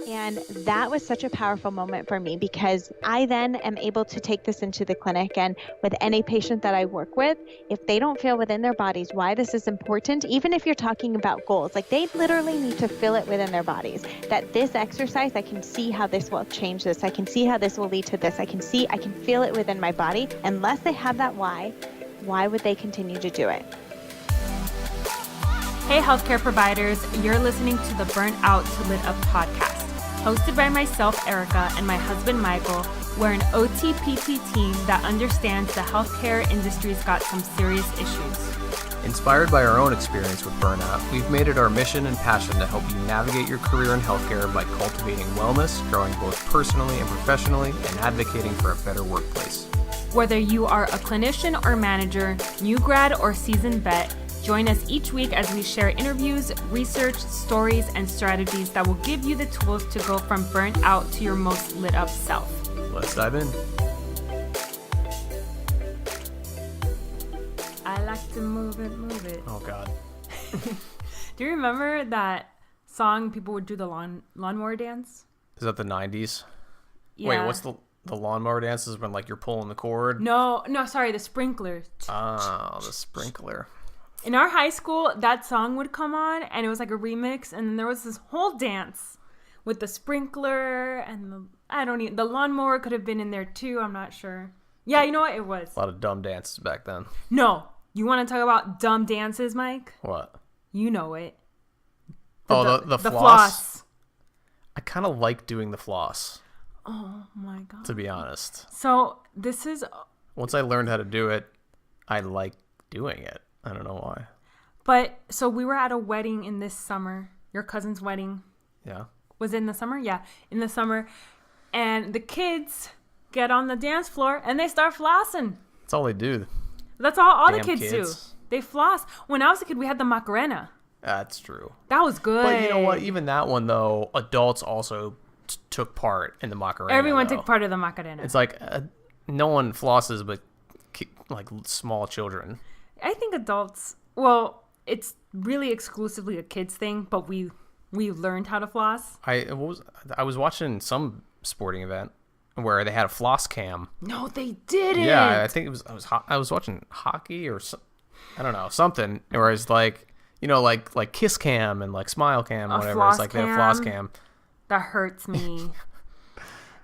And that was such a powerful moment for me because I then am able to take this into the clinic, and with any patient that I work with, if they don't feel within their bodies why this is important, even if you're talking about goals, like they literally need to feel it within their bodies, that this exercise, I can see how this will change this. I can see how this will lead to this. I can feel it within my body. Unless they have that why would they continue to do it? Hey, healthcare providers, you're listening to the Burnt Out to Lit Up podcast. Hosted by myself, Erica, and my husband, Michael. We're an OT-PT team that understands the healthcare industry's got some serious issues. Inspired by our own experience with burnout, we've made it our mission and passion to help you navigate your career in healthcare by cultivating wellness, growing both personally and professionally, and advocating for a better workplace. Whether you are a clinician or manager, new grad or seasoned vet, join us each week as we share interviews, research, stories, and strategies that will give you the tools to go from burnt out to your most lit up self. Let's dive in. I like to move it. Oh, God. Do you remember that song people would do the lawnmower dance? Is that the 90s? Yeah. Wait, what's the lawnmower dances when, like, you're pulling the cord? No, sorry, the sprinkler. Oh, the sprinkler. In our high school, that song would come on, and it was like a remix, and then there was this whole dance with the sprinkler and the lawnmower could have been in there too. I'm not sure. Yeah, you know what? It was. A lot of dumb dances back then. No. You want to talk about dumb dances, Mike? What? You know it. The floss? I kind of like doing the floss. Oh, my God. To be honest. So, this is... Once I learned how to do it, I like doing it. I don't know why. But, so we were at a wedding in this summer. Your cousin's wedding. Yeah. Was it in the summer? Yeah, in the summer. And the kids get on the dance floor and they start flossing. That's all they do. That's all the Damn kids do. kids. They floss. When I was a kid, we had the Macarena. That's true. That was good. But you know what? Even that one, though, adults also took part in the Macarena. Everyone took part of the Macarena. It's like no one flosses but like small children. I think adults, well, it's really exclusively a kids thing, but we learned how to floss. I was watching some sporting event where they had a floss cam. No, they didn't. Yeah, I think I was watching hockey or I don't know, something where it's like, you know, like kiss cam and like smile cam or whatever. It's like they have floss cam. That hurts me.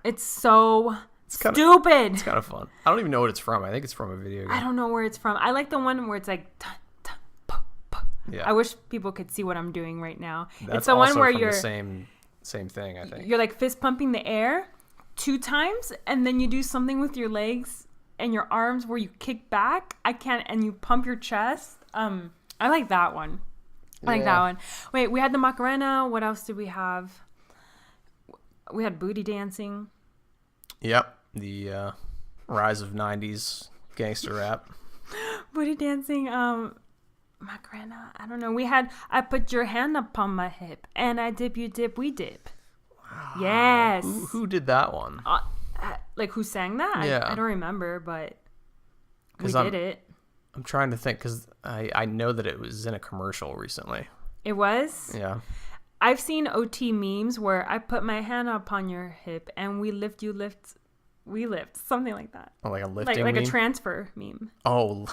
It's so stupid. It's kind of fun. I don't even know what it's from. I think it's from a video game. I don't know where it's from. I like the one where it's like dun, dun, puh, puh. Yeah. I wish people could see what I'm doing right now. That's it's the one where from you're the same thing, I think. You're like fist pumping the air 2 times and then you do something with your legs and your arms where you kick back. And you pump your chest. I like that one. That one. Wait, we had the Macarena. What else did we have? We had booty dancing. Yep. The rise of 90s gangster rap. Booty dancing. Macarena. I don't know. We had I put your hand up on my hip and I dip, you dip, we dip. Wow. Yes. Who did that one? Like who sang that? Yeah. I don't remember, but we did it. I'm trying to think because I know that it was in a commercial recently. It was? Yeah. I've seen OT memes where I put my hand up on your hip and we lift, you lift, we lift. Something like that. Oh, like a lifting like meme? a transfer meme. Oh.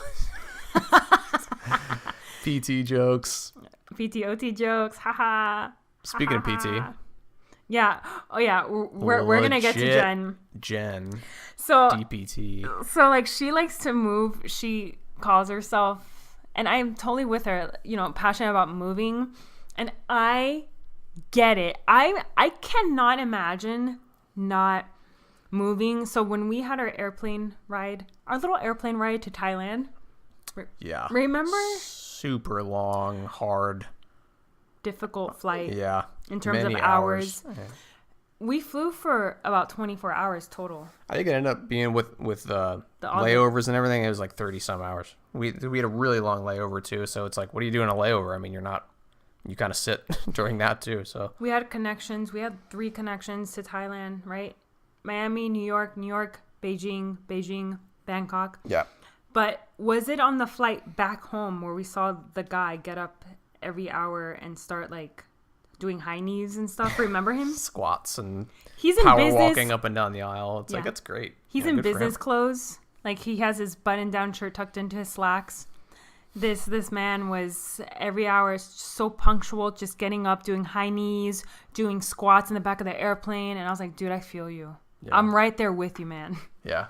PT jokes. PT, OT jokes. Haha. Speaking of PT. Yeah. Oh, yeah. We're going to get to Jen. So, DPT. So, like, she likes to move. She calls herself, and I'm totally with her, you know, passionate about moving. And I get it. I cannot imagine not moving. So when we had our little airplane ride to Thailand. Yeah. Remember? Super long, hard. Difficult flight. Yeah. In terms of hours. Yeah. We flew for about 24 hours total. I think it ended up being with the layovers and everything. It was like 30 some hours. We had a really long layover too. So it's like, what do you do in a layover? I mean, you kind of sit during that too. So we had connections. We had 3 connections to Thailand, right? Miami, New York, Beijing, Bangkok. Yeah. But was it on the flight back home where we saw the guy get up every hour and start like doing high knees and stuff. Remember him? Squats and He's in power business. walking up and down the aisle. It's like, that's great. He's Yeah, in good for business him. clothes. Like, he has his button-down shirt tucked into his slacks. This man was every hour so punctual, just getting up, doing high knees, doing squats in the back of the airplane. And I was like, dude, I feel you. Yeah. I'm right there with you, man. Yeah.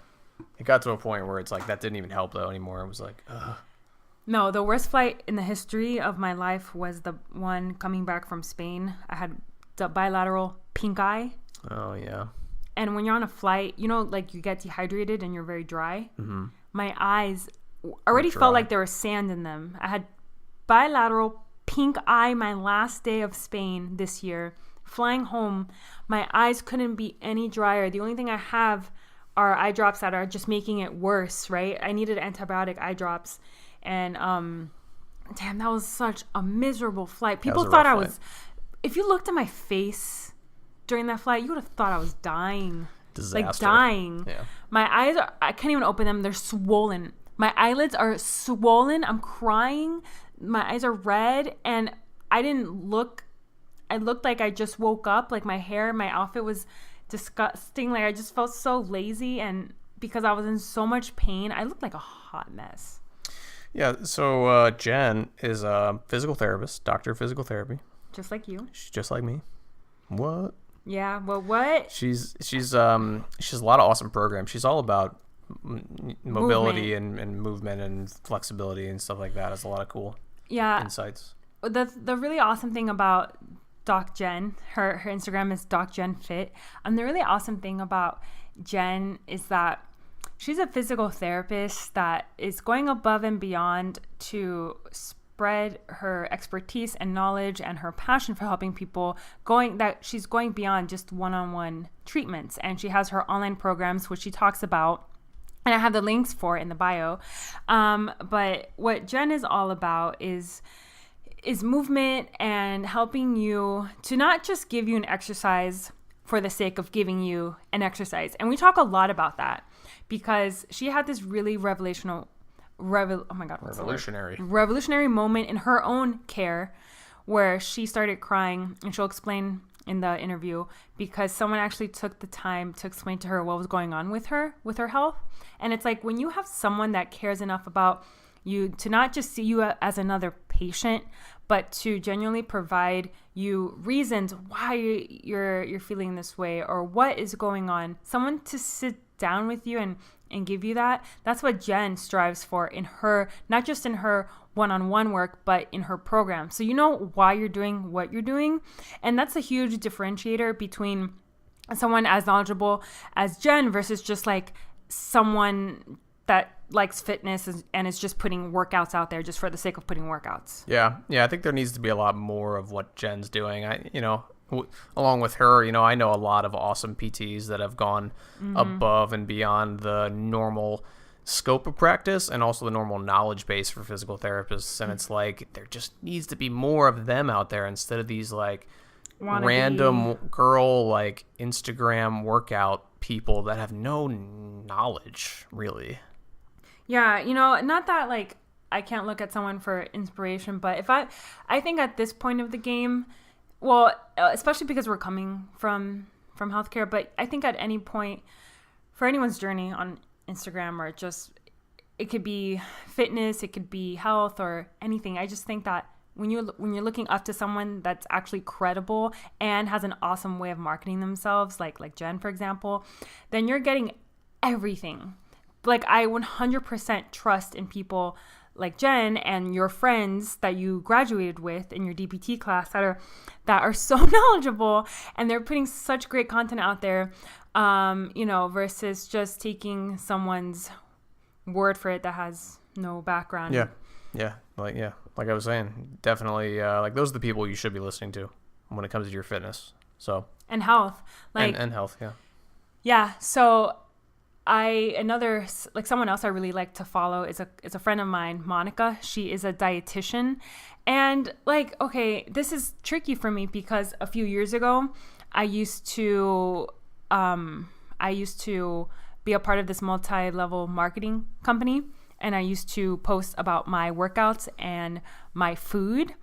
It got to a point where it's like, that didn't even help though anymore. It was like, ugh. No, the worst flight in the history of my life was the one coming back from Spain. I had the bilateral pink eye. Oh, yeah. And when you're on a flight, you know, like you get dehydrated and you're very dry. Mm-hmm. My eyes already felt like there was sand in them. I had bilateral pink eye my last day of Spain this year. Flying home, my eyes couldn't be any drier. The only thing I have are eye drops that are just making it worse, right? I needed antibiotic eye drops. And damn, that was such a miserable flight. People thought I was, if you looked at my face during that flight, you would have thought I was dying. Disaster. Like dying. Yeah. My eyes are, I can't even open them. They're swollen. My eyelids are swollen. I'm crying. My eyes are red. And I looked like I just woke up. Like my hair, my outfit was disgusting. Like I just felt so lazy. And because I was in so much pain, I looked like a hot mess. Yeah. So Jen is a physical therapist, doctor of physical therapy. Just like you. She's just like me. What? Yeah. Well, what? She has a lot of awesome programs. She's all about mobility and movement and flexibility and stuff like that. It's a lot of cool insights. The really awesome thing about Doc Jen, her Instagram is Doc Jen Fit. The really awesome thing about Jen is that she's a physical therapist that is going above and beyond to spread her expertise and knowledge and her passion for helping people, she's going beyond just one-on-one treatments. And she has her online programs, which she talks about, and I have the links for it in the bio. But what Jen is all about is movement and helping you to not just give you an exercise for the sake of giving you an exercise. And we talk a lot about that because she had this really revolutionary moment in her own care where she started crying, and she'll explain in the interview, because someone actually took the time to explain to her what was going on with her health. And it's like, when you have someone that cares enough about you to not just see you as another patient, but to genuinely provide you reasons why you're feeling this way or what is going on, someone to sit down with you and give you that. That's what Jen strives for in her, not just in her one-on-one work, but in her program. So you know why you're doing what you're doing. And that's a huge differentiator between someone as knowledgeable as Jen versus just like someone that likes fitness and is just putting workouts out there just for the sake of putting workouts. Yeah. I think there needs to be a lot more of what Jen's doing. Along with her, I know a lot of awesome PTs that have gone above and beyond the normal scope of practice and also the normal knowledge base for physical therapists. And it's like, there just needs to be more of them out there instead of these like random girl, like Instagram workout people that have no knowledge really. Yeah. Not that like I can't look at someone for inspiration, but if I think at this point of the game, well, especially because we're coming from healthcare, but I think at any point for anyone's journey on Instagram, or just, it could be fitness, it could be health or anything. I just think that when you're looking up to someone that's actually credible and has an awesome way of marketing themselves, like Jen, for example, then you're getting everything. Like, I 100% trust in people like Jen and your friends that you graduated with in your DPT class that are so knowledgeable, and they're putting such great content out there, versus just taking someone's word for it that has no background. Yeah. Like I was saying, definitely, like those are the people you should be listening to when it comes to your fitness. So. And health. And health, yeah. Yeah. So someone else I really like to follow is a friend of mine, Monica. She is a dietitian, and this is tricky for me because a few years ago, I used to be a part of this multi-level marketing company, and I used to post about my workouts and my food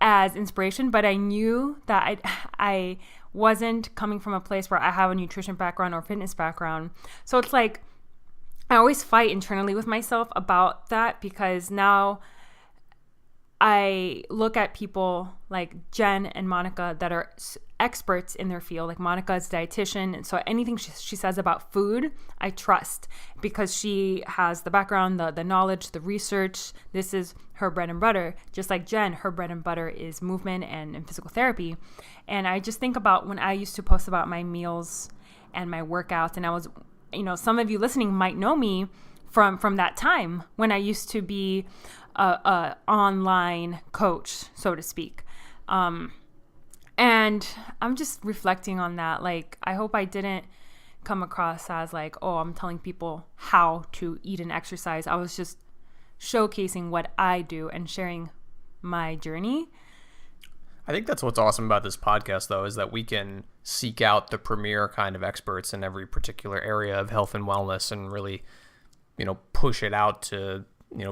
as inspiration, but I knew that I wasn't coming from a place where I have a nutrition background or fitness background. So it's like I always fight internally with myself about that, because now I look at people like Jen and Monica that are experts in their field. Like Monica is a dietitian, and so anything she says about food, I trust, because she has the background, the knowledge, the research. This is her bread and butter. Just like Jen, her bread and butter is movement and physical therapy. And I just think about when I used to post about my meals and my workouts, and I was, some of you listening might know me from that time when I used to be a online coach, so to speak. And I'm just reflecting on that. Like, I hope I didn't come across as like, oh, I'm telling people how to eat and exercise. I was just showcasing what I do and sharing my journey. I think that's what's awesome about this podcast, though, is that we can seek out the premier kind of experts in every particular area of health and wellness and really, push it out to,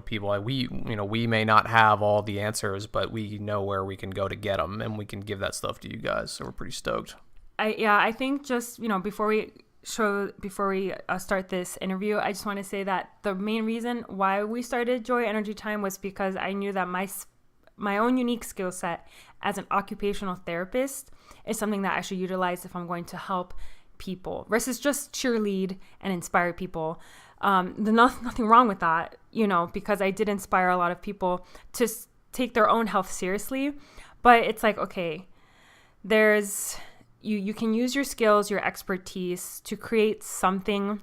people. Like we may not have all the answers, but we know where we can go to get them, and we can give that stuff to you guys. So we're pretty stoked. I think just, before we start this interview, I just want to say that the main reason why we started Joy Energy Time was because I knew that my own unique skill set as an occupational therapist is something that I should utilize if I'm going to help people versus just cheerlead and inspire people. There's nothing wrong with that, because I did inspire a lot of people to take their own health seriously. But it's like, okay, you can use your skills, your expertise to create something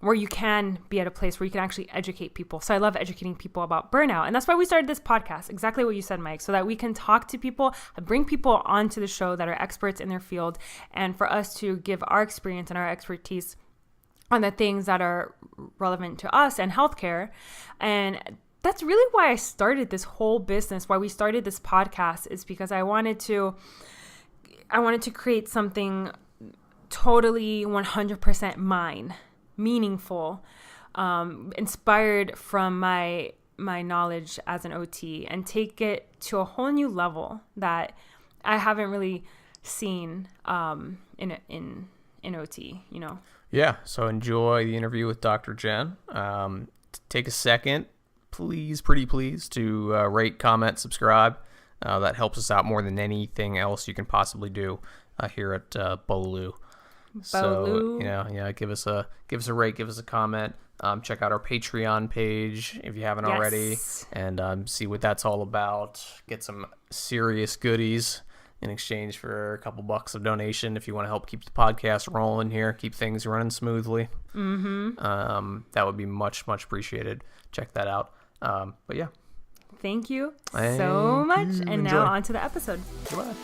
where you can be at a place where you can actually educate people. So I love educating people about burnout. And that's why we started this podcast, exactly what you said, Mike, so that we can talk to people, bring people onto the show that are experts in their field, and for us to give our experience and our expertise on the things that are relevant to us and healthcare. And that's really why I started this whole business, why we started this podcast, is because I wanted to create something totally 100% mine, meaningful, inspired from my knowledge as an OT, and take it to a whole new level that I haven't really seen in OT, Yeah, so enjoy the interview with Dr. Jen. Take a second, pretty please, to rate, comment, subscribe. That helps us out more than anything else you can possibly do here at Bolu. So give us a rate, give us a comment. Check out our Patreon page if you haven't already, and see what that's all about. Get some serious goodies in exchange for a couple bucks of donation if you want to help keep the podcast rolling here, keep things running smoothly. That would be much appreciated. Check that out. But yeah, thank you so much. And now on to the episode. Goodbye.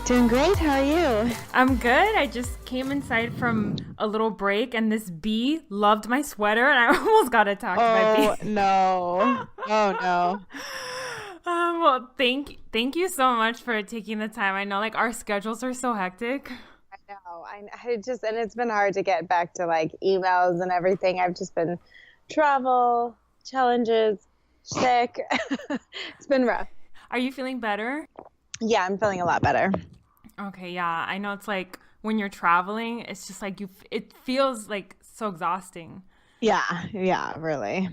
Doing great. How are you? I'm good. I just came inside from a little break, and this bee loved my sweater, and I almost got to talk to my bee. No. Oh, no. Well, thank you so much for taking the time. I know, like, our schedules are so hectic. I know. And it's been hard to get back to, like, emails and everything. I've just been travel, challenges, sick. It's been rough. Are you feeling better? Yeah, I'm feeling a lot better. Okay, yeah. I know it's like when you're traveling, it's just like it feels like so exhausting. Yeah, really.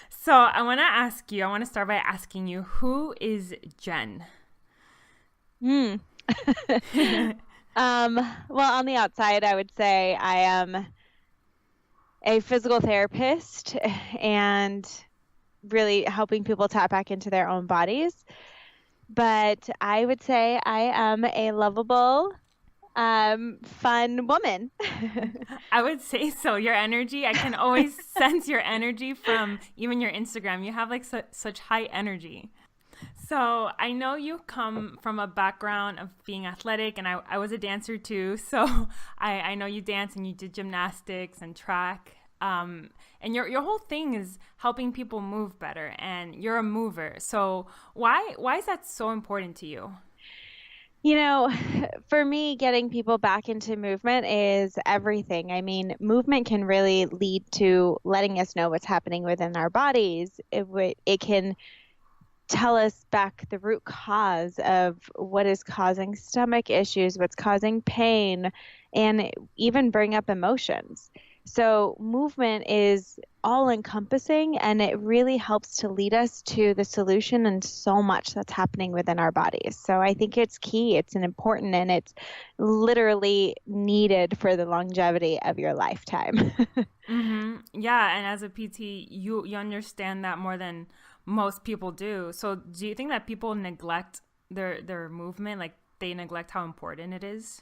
So I want to start by asking you, who is Jen? Well, on the outside, I would say I am a physical therapist and really helping people tap back into their own bodies. But I would say I am a lovable, fun woman. I would say so. Your energy, I can always sense your energy from even your Instagram. You have like such high energy. So I know you come from a background of being athletic, and I was a dancer too. So I know you dance and you did gymnastics and track. And your whole thing is helping people move better, and you're a mover. So why is that so important to you? You know, for me, getting people back into movement is everything. I mean, movement can really lead to letting us know what's happening within our bodies. It can tell us back the root cause of what is causing stomach issues, what's causing pain, and even bring up emotions. So, movement is all encompassing and it really helps to lead us to the solution and so much that's happening within our bodies. So, I think it's key, it's an important, and it's literally needed for the longevity of your lifetime. Yeah, and as a PT, you understand that more than most people do. So do you think that people neglect their movement, like they neglect how important it is?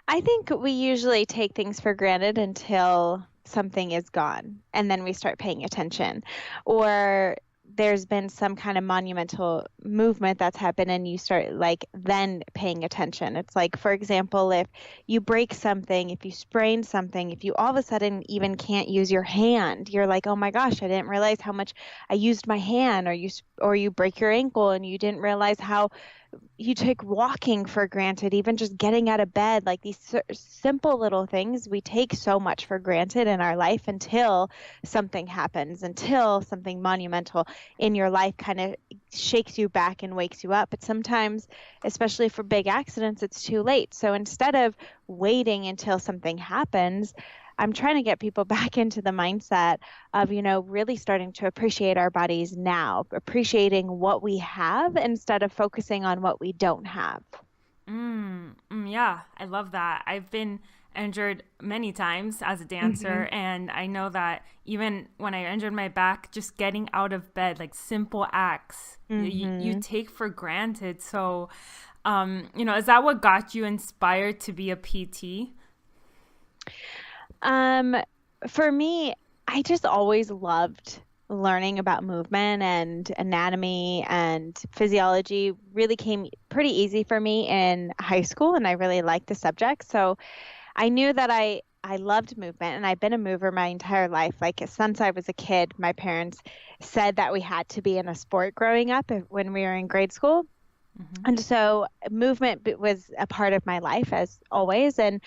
I think we usually take things for granted until something is gone and then we start paying attention. Or there's been some kind of monumental movement that's happened and you start like then paying attention. It's like, for example, if you break something, if you sprain something, if you all of a sudden even can't use your hand, you're like, oh my gosh, I didn't realize how much I used my hand. Or you break your ankle and you didn't realize how you take walking for granted, even just getting out of bed, like these simple little things we take so much for granted in our life until something happens, until something monumental in your life kind of shakes you back and wakes you up. But sometimes, especially for big accidents, it's too late. So instead of waiting until something happens, I'm trying to get people back into the mindset of, really starting to appreciate our bodies now, appreciating what we have instead of focusing on what we don't have. Yeah, I love that. I've been injured many times as a dancer, and I know that even when I injured my back, just getting out of bed, like simple acts, you take for granted. So, is that what got you inspired to be a PT? For me, I just always loved learning about movement and anatomy and physiology. Really came pretty easy for me in high school, and I really liked the subject. So I knew that I loved movement, and I've been a mover my entire life. Like since I was a kid, my parents said that we had to be in a sport growing up when we were in grade school. And so movement was a part of my life as always. And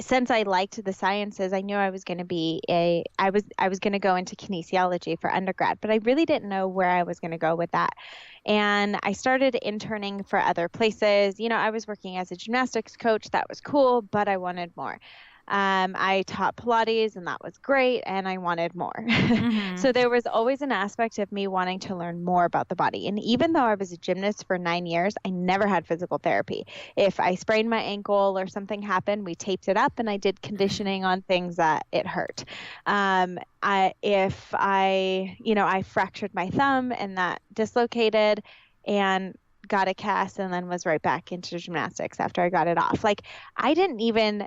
since I liked the sciences, I knew I was going to I was going to go into kinesiology for undergrad, but I really didn't know where I was going to go with that. And I started interning for other places. I was working as a gymnastics coach. That was cool, but I wanted more. I taught Pilates and that was great, and I wanted more. So there was always an aspect of me wanting to learn more about the body. And even though I was a gymnast for 9 years, I never had physical therapy. If I sprained my ankle or something happened, we taped it up and I did conditioning on things that it hurt. If I fractured my thumb and that dislocated and got a cast and then was right back into gymnastics after I got it off. Like I didn't even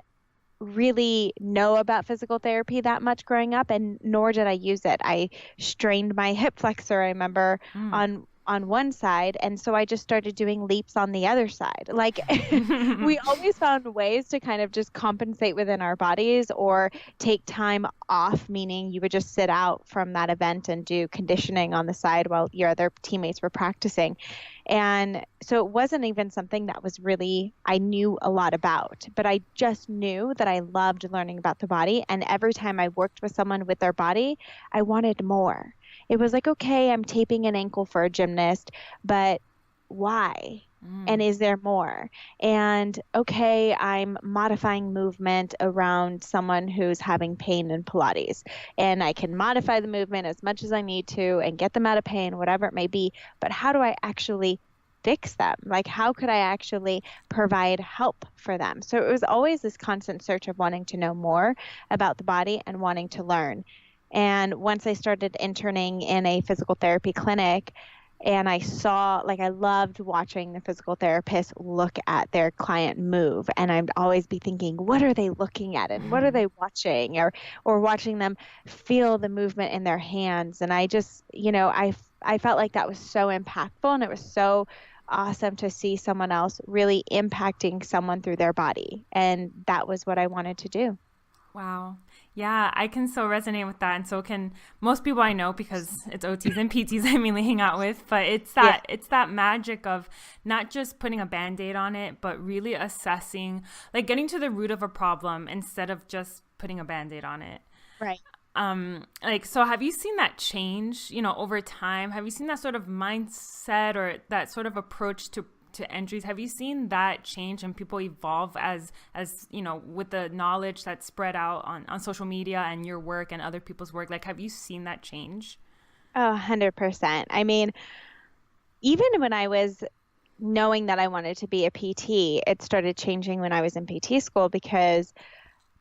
really know about physical therapy that much growing up, and nor did I use it. I strained my hip flexor, I remember, on one side, and so I just started doing leaps on the other side. Like we always found ways to kind of just compensate within our bodies or take time off, meaning you would just sit out from that event and do conditioning on the side while your other teammates were practicing. And so it wasn't even something that was really, I knew a lot about, but I just knew that I loved learning about the body. And every time I worked with someone with their body, I wanted more. It was like, okay, I'm taping an ankle for a gymnast, but why? And is there more? And okay, I'm modifying movement around someone who's having pain in Pilates, and I can modify the movement as much as I need to and get them out of pain, whatever it may be. But how do I actually fix them? Like, how could I actually provide help for them? So it was always this constant search of wanting to know more about the body and wanting to learn. And once I started interning in a physical therapy clinic, and I saw, like, I loved watching the physical therapist look at their client move. And I'd always be thinking, what are they looking at? And what are they watching? Or watching them feel the movement in their hands. And I just, I felt like that was so impactful. And it was so awesome to see someone else really impacting someone through their body. And that was what I wanted to do. Wow. Yeah, I can so resonate with that. And so can most people I know, because it's OTs and PTs I mainly hang out with. But it's that magic of not just putting a Band-Aid on it, but really assessing, like getting to the root of a problem instead of just putting a Band-Aid on it. Right. So have you seen that change, over time? Have you seen that sort of mindset or that sort of approach to injuries? Have you seen that change and people evolve as with the knowledge that's spread out on social media and your work and other people's work? Like, have you seen that change? Oh, 100%. I mean, even when I was knowing that I wanted to be a PT, it started changing when I was in PT school because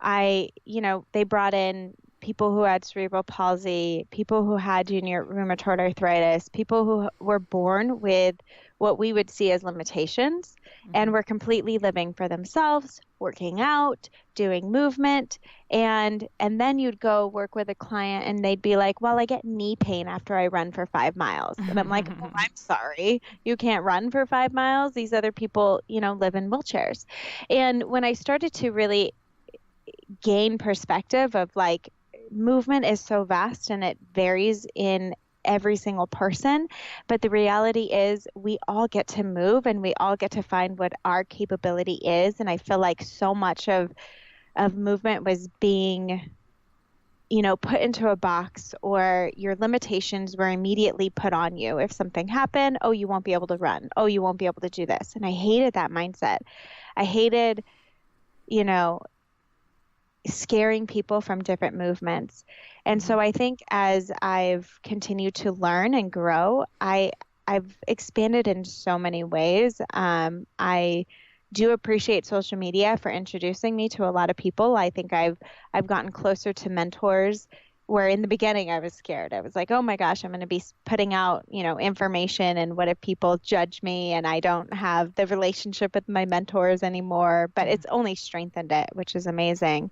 they brought in people who had cerebral palsy, people who had junior rheumatoid arthritis, people who were born with what we would see as limitations and were completely living for themselves, working out, doing movement. And then you'd go work with a client and they'd be like, well, I get knee pain after I run for 5 miles. And I'm like, oh, I'm sorry, you can't run for 5 miles. These other people, live in wheelchairs. And when I started to really gain perspective of like, movement is so vast and it varies in every single person, but the reality is we all get to move and we all get to find what our capability is. And I feel like so much of movement was being put into a box, or your limitations were immediately put on you. If something happened, oh, you won't be able to run, oh, you won't be able to do this. And I hated that mindset. I hated scaring people from different movements. And so I think as I've continued to learn and grow, I've expanded in so many ways. I do appreciate social media for introducing me to a lot of people. I think I've gotten closer to mentors where in the beginning I was scared. I was like, oh my gosh, I'm going to be putting out, information, and what if people judge me and I don't have the relationship with my mentors anymore? But it's only strengthened it, which is amazing.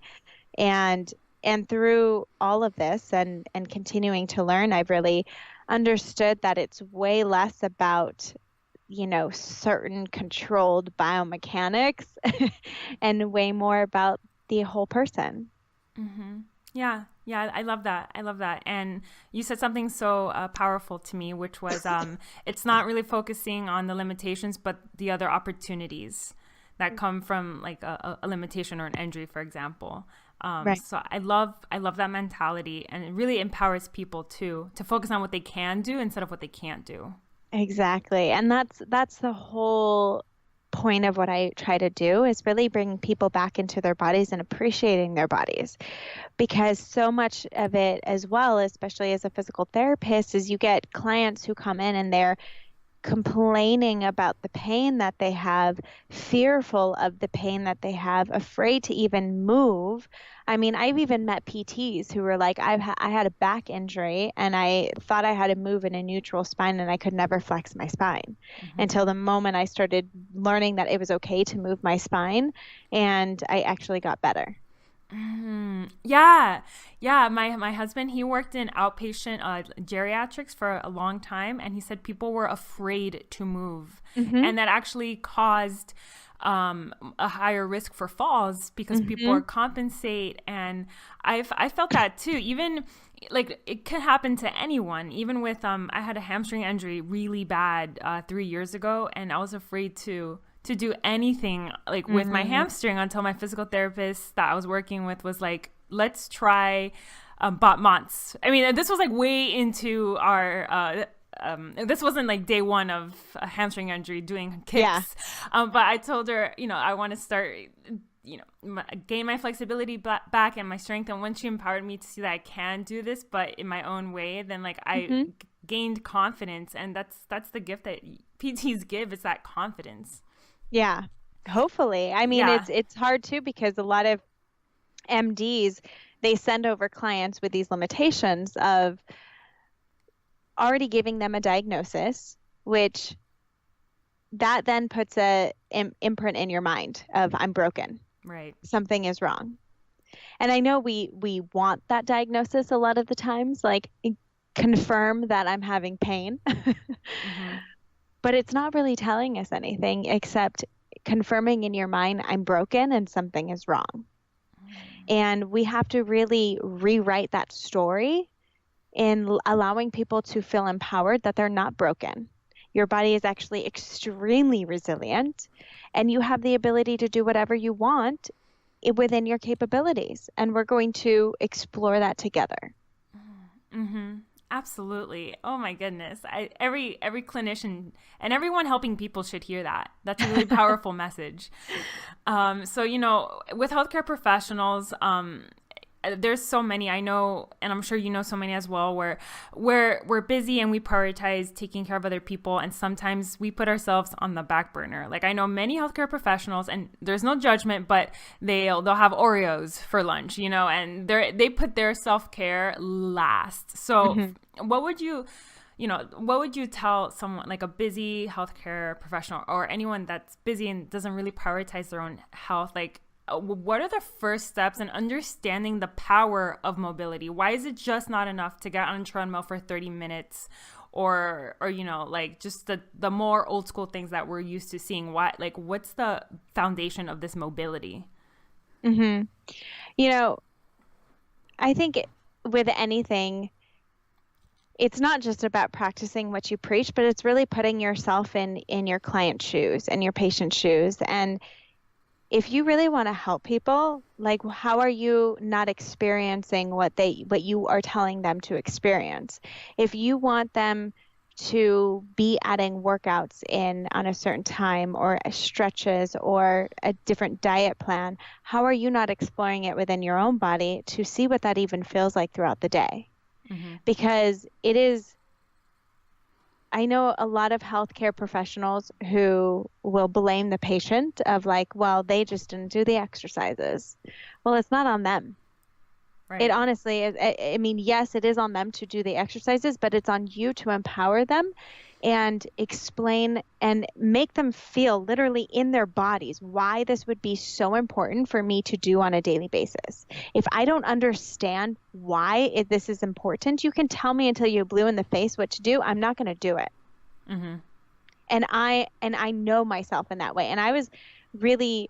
And through all of this and continuing to learn, I've really understood that it's way less about, certain controlled biomechanics and way more about the whole person. Mm-hmm. Yeah. I love that. And you said something so powerful to me, which was it's not really focusing on the limitations, but the other opportunities that come from like a limitation or an injury, for example. Right. So I love that mentality, and it really empowers people to focus on what they can do instead of what they can't do. Exactly. And that's the whole point of what I try to do, is really bring people back into their bodies and appreciating their bodies. Because so much of it as well, especially as a physical therapist, is you get clients who come in and they're complaining about the pain that they have, fearful of the pain that they have, afraid to even move. I mean, I've even met PTs who were like, I had a back injury and I thought I had to move in a neutral spine and I could never flex my spine until the moment I started learning that it was okay to move my spine, and I actually got better. Mm-hmm. Yeah. My husband, he worked in outpatient geriatrics for a long time, and he said people were afraid to move, and that actually caused a higher risk for falls because people are compensate. And I felt that too. Even like it could happen to anyone. Even with I had a hamstring injury really bad 3 years ago, and I was afraid to do anything like with my hamstring until my physical therapist that I was working with was like, let's try months. I mean, this was like way into our this wasn't like day one of a hamstring injury doing kicks. But I told her, I want to start, gain my flexibility back and my strength. And when she empowered me to see that I can do this, but in my own way, then like I gained confidence. And that's the gift that PTs give, is that confidence. Yeah, hopefully. I mean, it's hard too, because a lot of MDs, they send over clients with these limitations of already giving them a diagnosis, which that then puts a imprint in your mind of, I'm broken. Right. Something is wrong. And I know we want that diagnosis a lot of the times, like confirm that I'm having pain. But it's not really telling us anything except confirming in your mind, I'm broken and something is wrong. And we have to really rewrite that story in allowing people to feel empowered that they're not broken. Your body is actually extremely resilient, and you have the ability to do whatever you want within your capabilities. And we're going to explore that together. Mm-hmm. Absolutely. Oh my goodness. Every clinician and everyone helping people should hear that. That's a really powerful message. So, with healthcare professionals, there's so many I know, and I'm sure you know so many as well, where we're busy and we prioritize taking care of other people, and sometimes we put ourselves on the back burner. Like I know many healthcare professionals, and there's no judgment, but they'll have Oreos for lunch, and they put their self-care last. So what would you tell someone like a busy healthcare professional or anyone that's busy and doesn't really prioritize their own health? Like, what are the first steps in understanding the power of mobility? Why is it just not enough to get on a treadmill for 30 minutes or like just the more old school things that we're used to seeing? What's the foundation of this mobility? I think with anything, it's not just about practicing what you preach, but it's really putting yourself in your client's shoes and your patient's shoes. And if you really want to help people, like how are you not experiencing what you are telling them to experience? If you want them to be adding workouts in on a certain time or stretches or a different diet plan, how are you not exploring it within your own body to see what that even feels like throughout the day? Because I know a lot of healthcare professionals who will blame the patient of like, well, they just didn't do the exercises. Well, it's not on them. Right. It honestly is. I mean, yes, it is on them to do the exercises, but it's on you to empower them and explain and make them feel literally in their bodies why this would be so important for me to do on a daily basis. If I don't understand why this is important, you can tell me until you're blue in the face what to do. I'm not going to do it. And I know myself in that way. And I was really,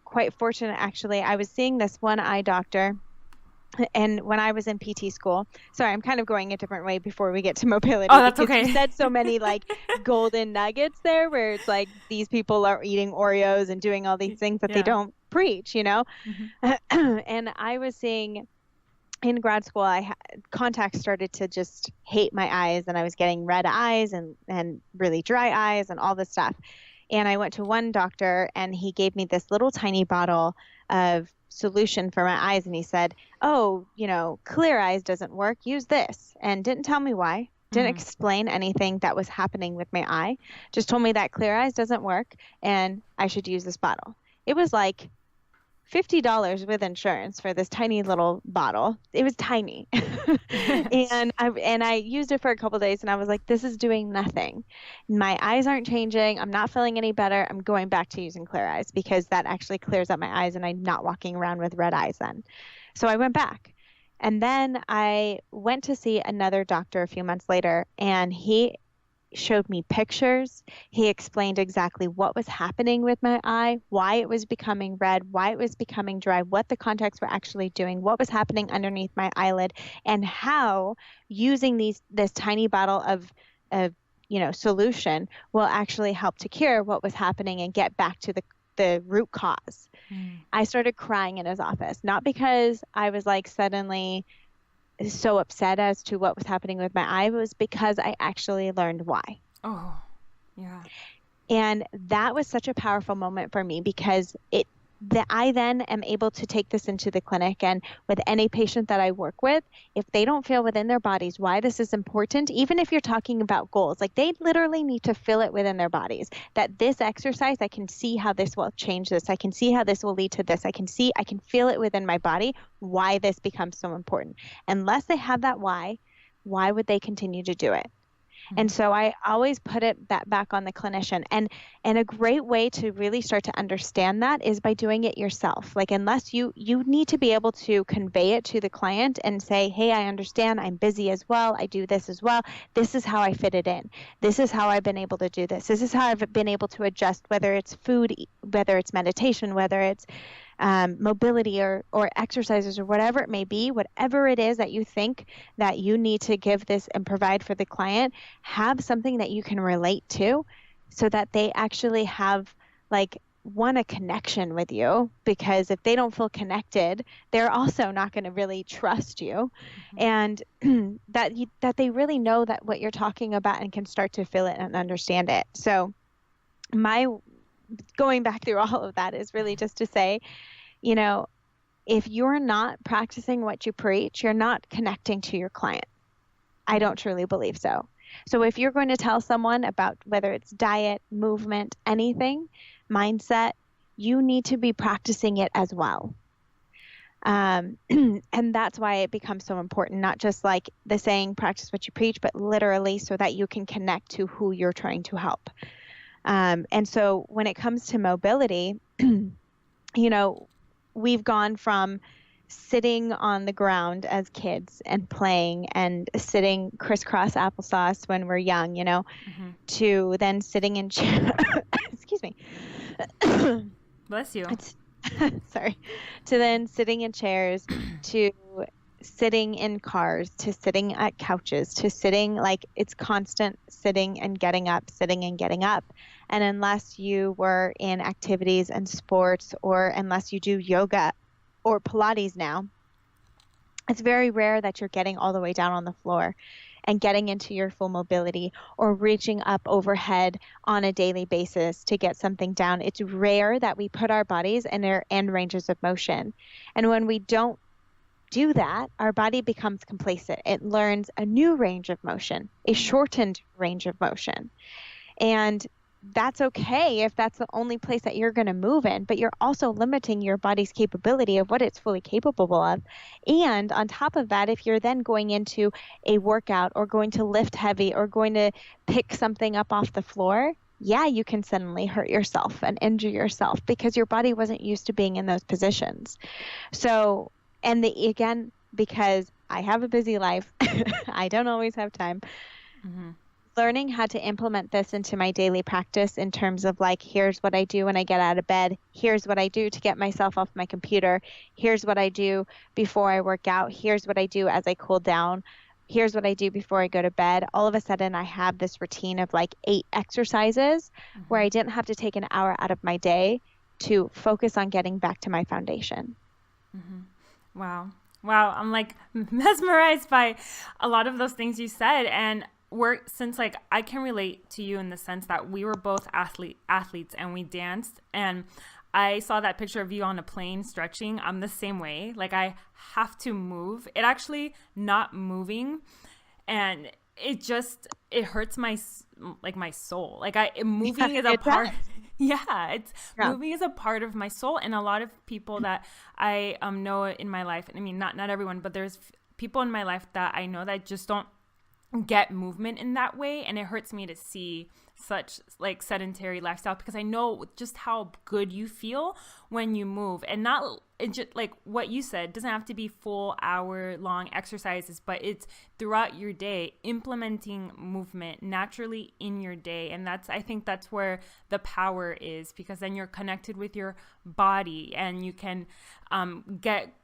quite fortunate, actually. I was seeing this one eye doctor. And when I was in PT school, sorry, I'm kind of going a different way before we get to mobility. Oh, that's okay. You said so many like golden nuggets there where it's like these people are eating Oreos and doing all these things that they don't preach, And I was seeing in grad school, contacts started to just hate my eyes, and I was getting red eyes and really dry eyes and all this stuff. And I went to one doctor and he gave me this little tiny bottle of solution for my eyes, and he said, oh, clear eyes doesn't work, use this, and didn't tell me why, didn't explain anything that was happening with my eye, just told me that clear eyes doesn't work and I should use this bottle. It was like $50 with insurance for this tiny little bottle. It was tiny. and I used it for a couple of days and I was like, this is doing nothing. My eyes aren't changing. I'm not feeling any better. I'm going back to using clear eyes because that actually clears up my eyes and I'm not walking around with red eyes then. So I went back. And then I went to see another doctor a few months later, and he showed me pictures. He explained exactly what was happening with my eye, why it was becoming red, why it was becoming dry, what the contacts were actually doing, what was happening underneath my eyelid, and how using this tiny bottle of solution will actually help to cure what was happening and get back to the root cause. I started crying in his office, not because I was like suddenly so upset as to what was happening with my eye, was because I actually learned why. Oh, yeah. And that was such a powerful moment for me because I then am able to take this into the clinic, and with any patient that I work with, if they don't feel within their bodies why this is important, even if you're talking about goals, like they literally need to feel it within their bodies, that this exercise, I can see how this will change this. I can see how this will lead to this. I can feel it within my body, why this becomes so important. Unless they have that why would they continue to do it? And so I always put that back on the clinician. And a great way to really start to understand that is by doing it yourself. Like, unless you need to be able to convey it to the client and say, hey, I understand, I'm busy as well, I do this as well. This is how I fit it in. This is how I've been able to do this. This is how I've been able to adjust, whether it's food, whether it's meditation, whether it's mobility or exercises or whatever it may be, whatever it is that you think that you need to give this and provide for the client, have something that you can relate to so that they actually have like a connection with you, because if they don't feel connected, they're also not going to really trust you. And that they really know that what you're talking about and can start to feel it and understand it. So my going back through all of that is really just to say, if you're not practicing what you preach, you're not connecting to your client. I don't truly believe so. So if you're going to tell someone about whether it's diet, movement, anything, mindset, you need to be practicing it as well. And that's why it becomes so important, not just like the saying, practice what you preach, but literally so that you can connect to who you're trying to help. And so when it comes to mobility, we've gone from sitting on the ground as kids and playing and sitting crisscross applesauce when we're young, to then sitting in excuse me. Bless you. Sorry. To then sitting in chairs, to sitting in cars, to sitting at couches, to sitting, like it's constant sitting and getting up, sitting and getting up. And unless you were in activities and sports, or unless you do yoga or Pilates now, it's very rare that you're getting all the way down on the floor and getting into your full mobility or reaching up overhead on a daily basis to get something down. It's rare that we put our bodies in their end ranges of motion. And when we don't do that, our body becomes complacent. It learns a new range of motion, a shortened range of motion. And that's okay if that's the only place that you're going to move in, but you're also limiting your body's capability of what it's fully capable of. And on top of that, if you're then going into a workout or going to lift heavy or going to pick something up off the floor, yeah, you can suddenly hurt yourself and injure yourself because your body wasn't used to being in those positions. So, again, because I have a busy life, I don't always have time. Learning how to implement this into my daily practice in terms of like, here's what I do when I get out of bed. Here's what I do to get myself off my computer. Here's what I do before I work out. Here's what I do as I cool down. Here's what I do before I go to bed. All of a sudden, I have this routine of like 8 exercises where I didn't have to take an hour out of my day to focus on getting back to my foundation. Wow. I'm like mesmerized by a lot of those things you said. And since like I can relate to you in the sense that we were both athletes and we danced, and I saw that picture of you on a plane stretching. I'm the same way. Like I have to move. It actually not moving, and it hurts my soul. Like moving is a part. Moving is a part of my soul, and a lot of people that I know in my life. I mean, not everyone, but there's people in my life that I know that just don't get movement in that way, and it hurts me to see such like sedentary lifestyle, because I know just how good you feel when you move. And not just like what you said, doesn't have to be full hour long exercises, but it's throughout your day, implementing movement naturally in your day. And I think that's where the power is, because then you're connected with your body, and you can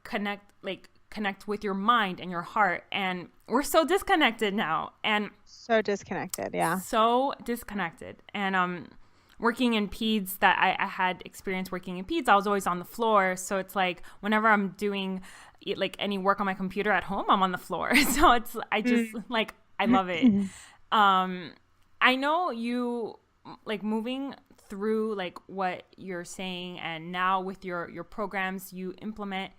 connect with your mind and your heart. And we're so disconnected now, and so disconnected. And working in peds, that I had experience working in peds, I was always on the floor. So it's like whenever I'm doing like any work on my computer at home, I'm on the floor. So I just like, I love it. I know you like moving through like what you're saying, and now with your programs, you implement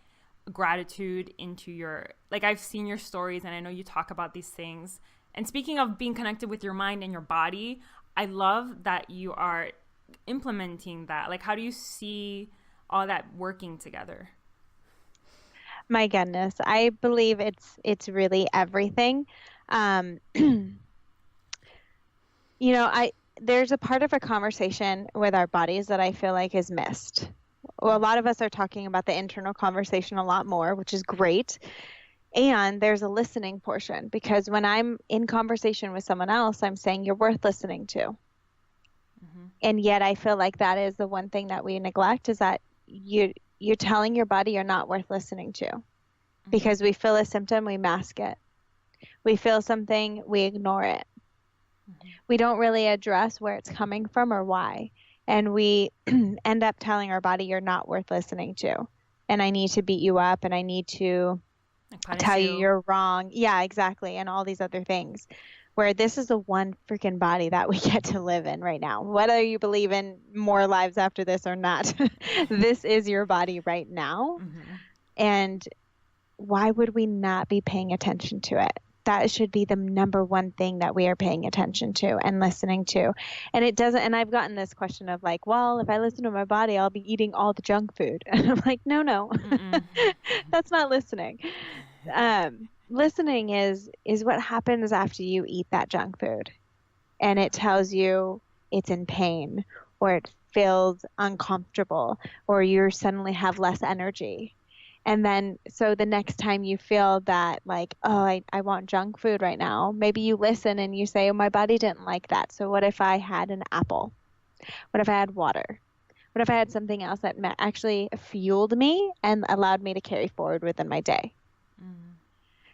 gratitude into your, like I've seen your stories, and I know you talk about these things. And speaking of being connected with your mind and your body, I love that you are implementing that. Like, how do you see all that working together? My goodness, I believe it's really everything. There's a part of a conversation with our bodies that I feel like is missed. Well, a lot of us are talking about the internal conversation a lot more, which is great. And there's a listening portion, because when I'm in conversation with someone else, I'm saying you're worth listening to. And yet I feel like that is the one thing that we neglect, is that you're telling your body you're not worth listening to, because we feel a symptom, we mask it. We feel something, we ignore it. We don't really address where it's coming from or why. And we end up telling our body you're not worth listening to. And I need to beat you up, and I need to tell you you're wrong. Yeah, exactly. And all these other things, where this is the one freaking body that we get to live in right now. Whether you believe in more lives after this or not, this is your body right now. And why would we not be paying attention to it? That should be the number one thing that we are paying attention to and listening to. And it doesn't, and I've gotten this question of like, well, if I listen to my body, I'll be eating all the junk food. And I'm like, no, that's not listening. Listening is what happens after you eat that junk food. And it tells you it's in pain, or it feels uncomfortable, or you suddenly have less energy. And then, so the next time you feel that like, oh, I want junk food right now, maybe you listen and you say, oh, my body didn't like that. So what if I had an apple? What if I had water? What if I had something else that actually fueled me and allowed me to carry forward within my day?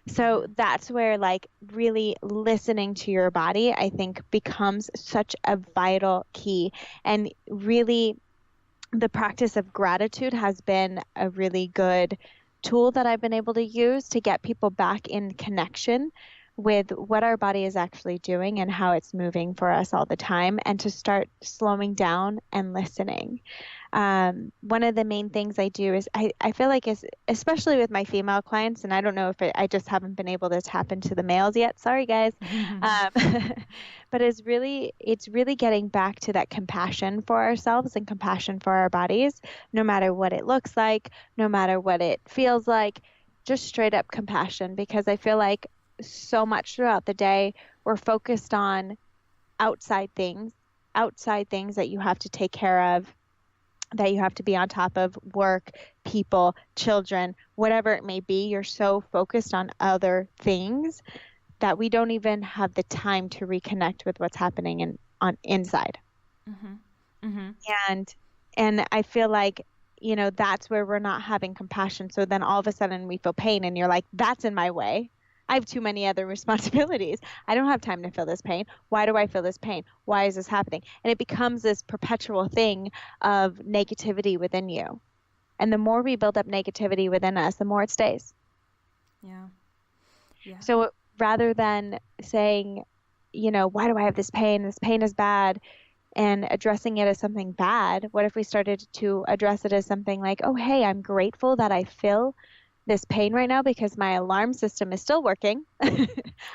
So that's where like really listening to your body, I think, becomes such a vital key. And really, the practice of gratitude has been a really good tool that I've been able to use to get people back in connection with what our body is actually doing and how it's moving for us all the time, and to start slowing down and listening. One of the main things I do is I feel like, especially with my female clients, and I don't know if I just haven't been able to tap into the males yet. Sorry, guys. But it's really getting back to that compassion for ourselves and compassion for our bodies, no matter what it looks like, no matter what it feels like, just straight up compassion. Because I feel like so much throughout the day, we're focused on outside things that you have to take care of, that you have to be on top of, work, people, children, whatever it may be. You're so focused on other things that we don't even have the time to reconnect with what's happening on inside. And I feel like, that's where we're not having compassion. So then all of a sudden we feel pain, and you're like, that's in my way. I have too many other responsibilities. I don't have time to feel this pain. Why do I feel this pain? Why is this happening? And it becomes this perpetual thing of negativity within you. And the more we build up negativity within us, the more it stays. Yeah. So rather than saying, why do I have this pain? This pain is bad, and addressing it as something bad, what if we started to address it as something like, oh, hey, I'm grateful that I feel this pain right now because my alarm system is still working.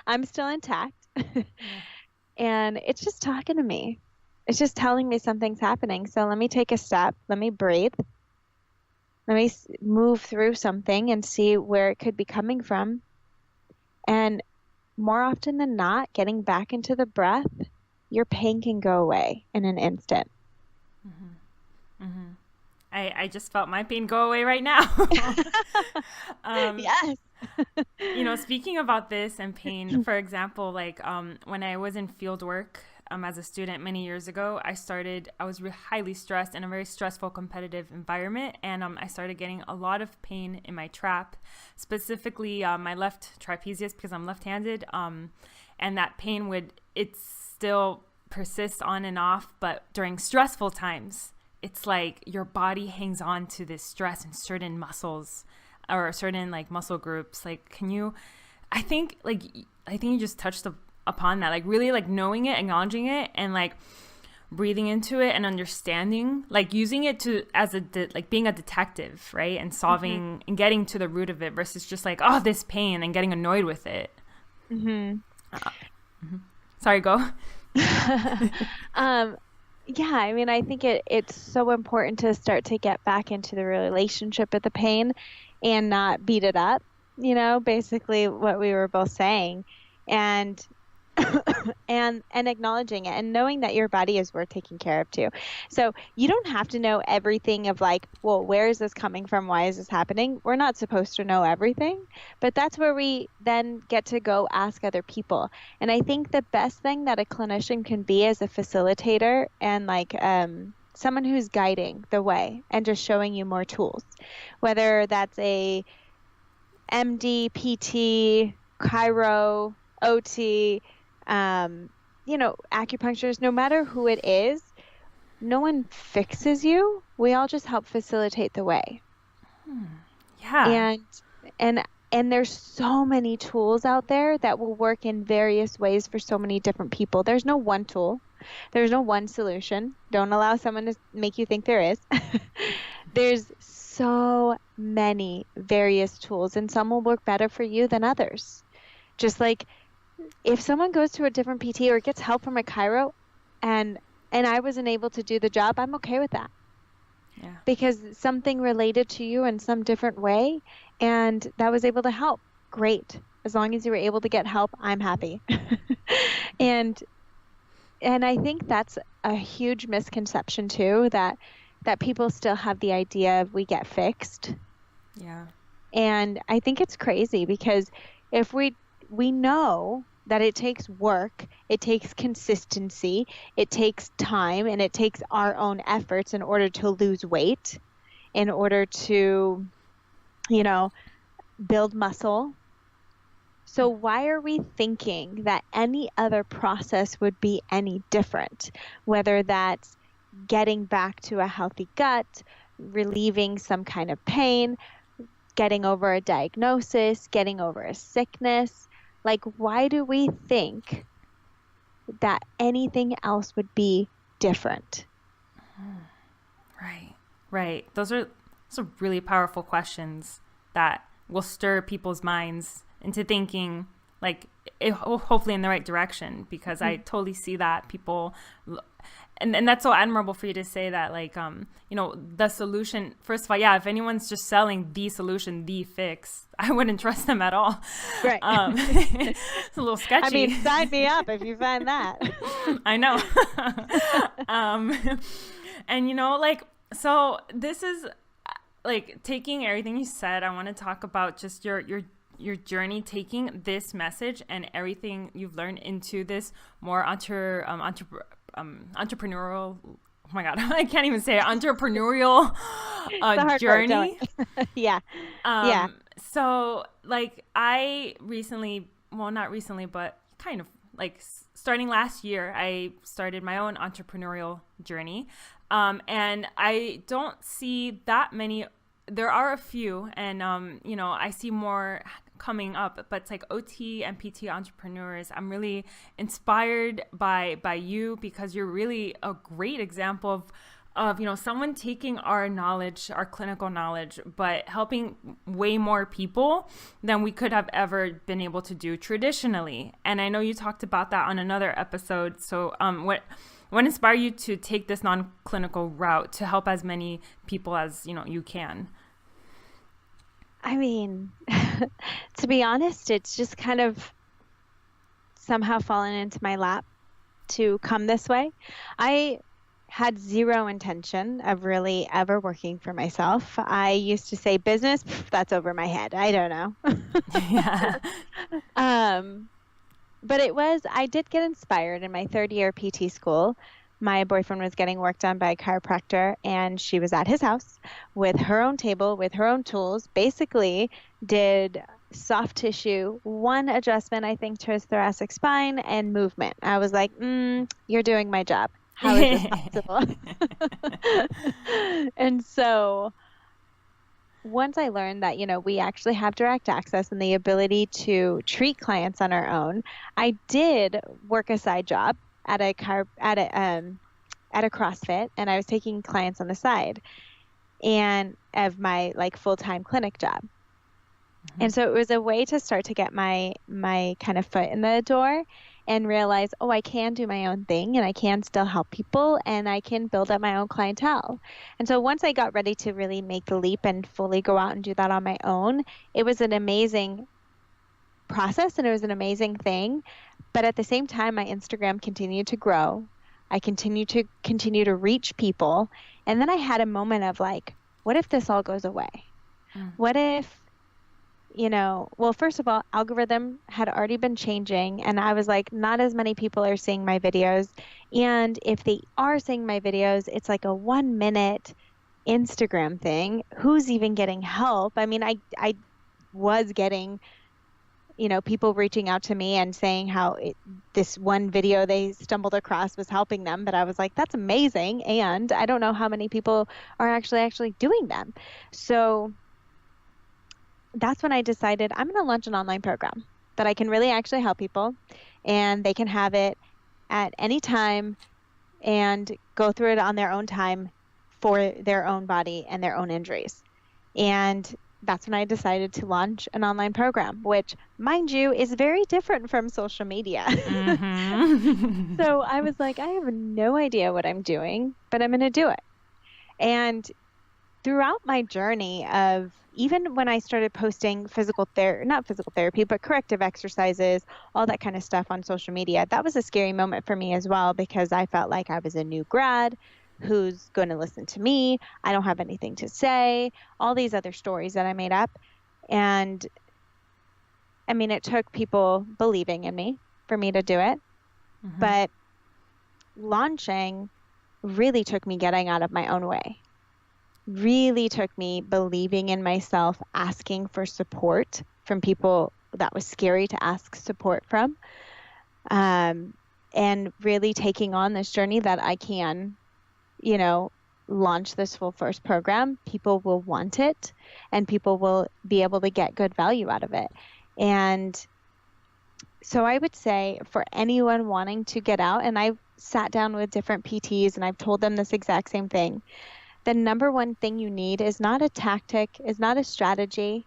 I'm still intact. And it's just talking to me. It's just telling me something's happening. So let me take a step. Let me breathe. Let me move through something and see where it could be coming from. And more often than not, getting back into the breath, your pain can go away in an instant. I just felt my pain go away right now. Yes. Speaking about this and pain, for example, like when I was in field work as a student many years ago, I was highly stressed in a very stressful competitive environment. And I started getting a lot of pain in my trap, specifically my left trapezius, because I'm left-handed. And that pain it still persists on and off, but during stressful times, it's like your body hangs on to this stress in certain muscles or certain like muscle groups. Like, I think you just touched upon that, like really like knowing it, acknowledging it, and like breathing into it and understanding, like using it as like being a detective, right? And solving and getting to the root of it versus just like, oh, this pain, and getting annoyed with it. Sorry, go. Yeah, I mean, I think it's so important to start to get back into the relationship with the pain and not beat it up, basically what we were both saying, and and acknowledging it and knowing that your body is worth taking care of too. So you don't have to know everything of like, well, where is this coming from? Why is this happening? We're not supposed to know everything, but that's where we then get to go ask other people. And I think the best thing that a clinician can be as a facilitator and like someone who's guiding the way and just showing you more tools, whether that's a MD, PT, chiro, OT, acupuncturist, no matter who it is, no one fixes you. We all just help facilitate the way. Yeah. And there's so many tools out there that will work in various ways for so many different people. There's no one tool. There's no one solution. Don't allow someone to make you think there is. There's so many various tools, and some will work better for you than others. Just like if someone goes to a different PT or gets help from a chiro and I wasn't able to do the job, I'm okay with that. Yeah. Because something related to you in some different way, and that was able to help. Great. As long as you were able to get help, I'm happy. And I think that's a huge misconception too, that people still have the idea of we get fixed. Yeah. And I think it's crazy, because if we know that it takes work, it takes consistency, it takes time, and it takes our own efforts in order to lose weight, in order to, build muscle. So why are we thinking that any other process would be any different? Whether that's getting back to a healthy gut, relieving some kind of pain, getting over a diagnosis, getting over a sickness. Like, why do we think that anything else would be different? Right. Those are really powerful questions that will stir people's minds into thinking, like, hopefully in the right direction, because I totally see that people, and that's so admirable for you to say that, like, the solution, first of all, yeah, if anyone's just selling the solution, the fix, I wouldn't trust them at all. Right. It's a little sketchy. I mean, sign me up if you find that. I know. And so this is like taking everything you said. I want to talk about just your journey, taking this message and everything you've learned into this more entrepreneurial. Oh my God, I can't even say it, entrepreneurial journey. Yeah. Yeah. So like I recently, well, not recently, but kind of like starting last year, I started my own entrepreneurial journey. And I don't see that many. There are a few, and I see more coming up, but it's like OT and PT entrepreneurs. I'm really inspired by you, because you're really a great example of someone taking our knowledge, our clinical knowledge, but helping way more people than we could have ever been able to do traditionally. And I know you talked about that on another episode. So what inspired you to take this non-clinical route to help as many people as you can? I mean, to be honest, it's just kind of somehow fallen into my lap to come this way. I had zero intention of really ever working for myself. I used to say business, that's over my head. I don't know. Yeah. But I did get inspired in my third year PT school. My boyfriend was getting work done by a chiropractor, and she was at his house with her own table, with her own tools, basically did soft tissue, one adjustment, I think, to his thoracic spine, and movement. I was like, you're doing my job. How is this possible? And so once I learned that, we actually have direct access and the ability to treat clients on our own, I did work a side job at a CrossFit, and I was taking clients on the side and of my full-time clinic job. Mm-hmm. And so it was a way to start to get my kind of foot in the door and realize, I can do my own thing, and I can still help people, and I can build up my own clientele. And so once I got ready to really make the leap and fully go out and do that on my own, it was an amazing process, and it was an amazing thing. But at the same time, my Instagram continued to grow. I continued to reach people. And then I had a moment of like, what if this all goes away? What if well, first of all, algorithm had already been changing, and I was like, not as many people are seeing my videos. And if they are seeing my videos, it's like a 1 minute Instagram thing. Who's even getting help? I mean, I was getting, people reaching out to me and saying how this one video they stumbled across was helping them, but I was like, that's amazing. And I don't know how many people are actually doing them. So that's when I decided I'm going to launch an online program that I can really actually help people, and they can have it at any time and go through it on their own time for their own body and their own injuries. And that's when I decided to launch an online program, which, mind you, is very different from social media. Mm-hmm. So I was like, I have no idea what I'm doing, but I'm going to do it. And throughout my journey of, even when I started posting not physical therapy, but corrective exercises, all that kind of stuff on social media, that was a scary moment for me as well, because I felt like I was a new grad. Who's going to listen to me? I don't have anything to say, all these other stories that I made up. And I mean, it took people believing in me for me to do it. Mm-hmm. But launching really took me getting out of my own way, really took me believing in myself, asking for support from people that was scary to ask support from, and really taking on this journey that I can, launch this full force program. People will want it, and people will be able to get good value out of it. And so I would say for anyone wanting to get out, and I've sat down with different PTs and I've told them this exact same thing, the number one thing you need is not a tactic, is not a strategy,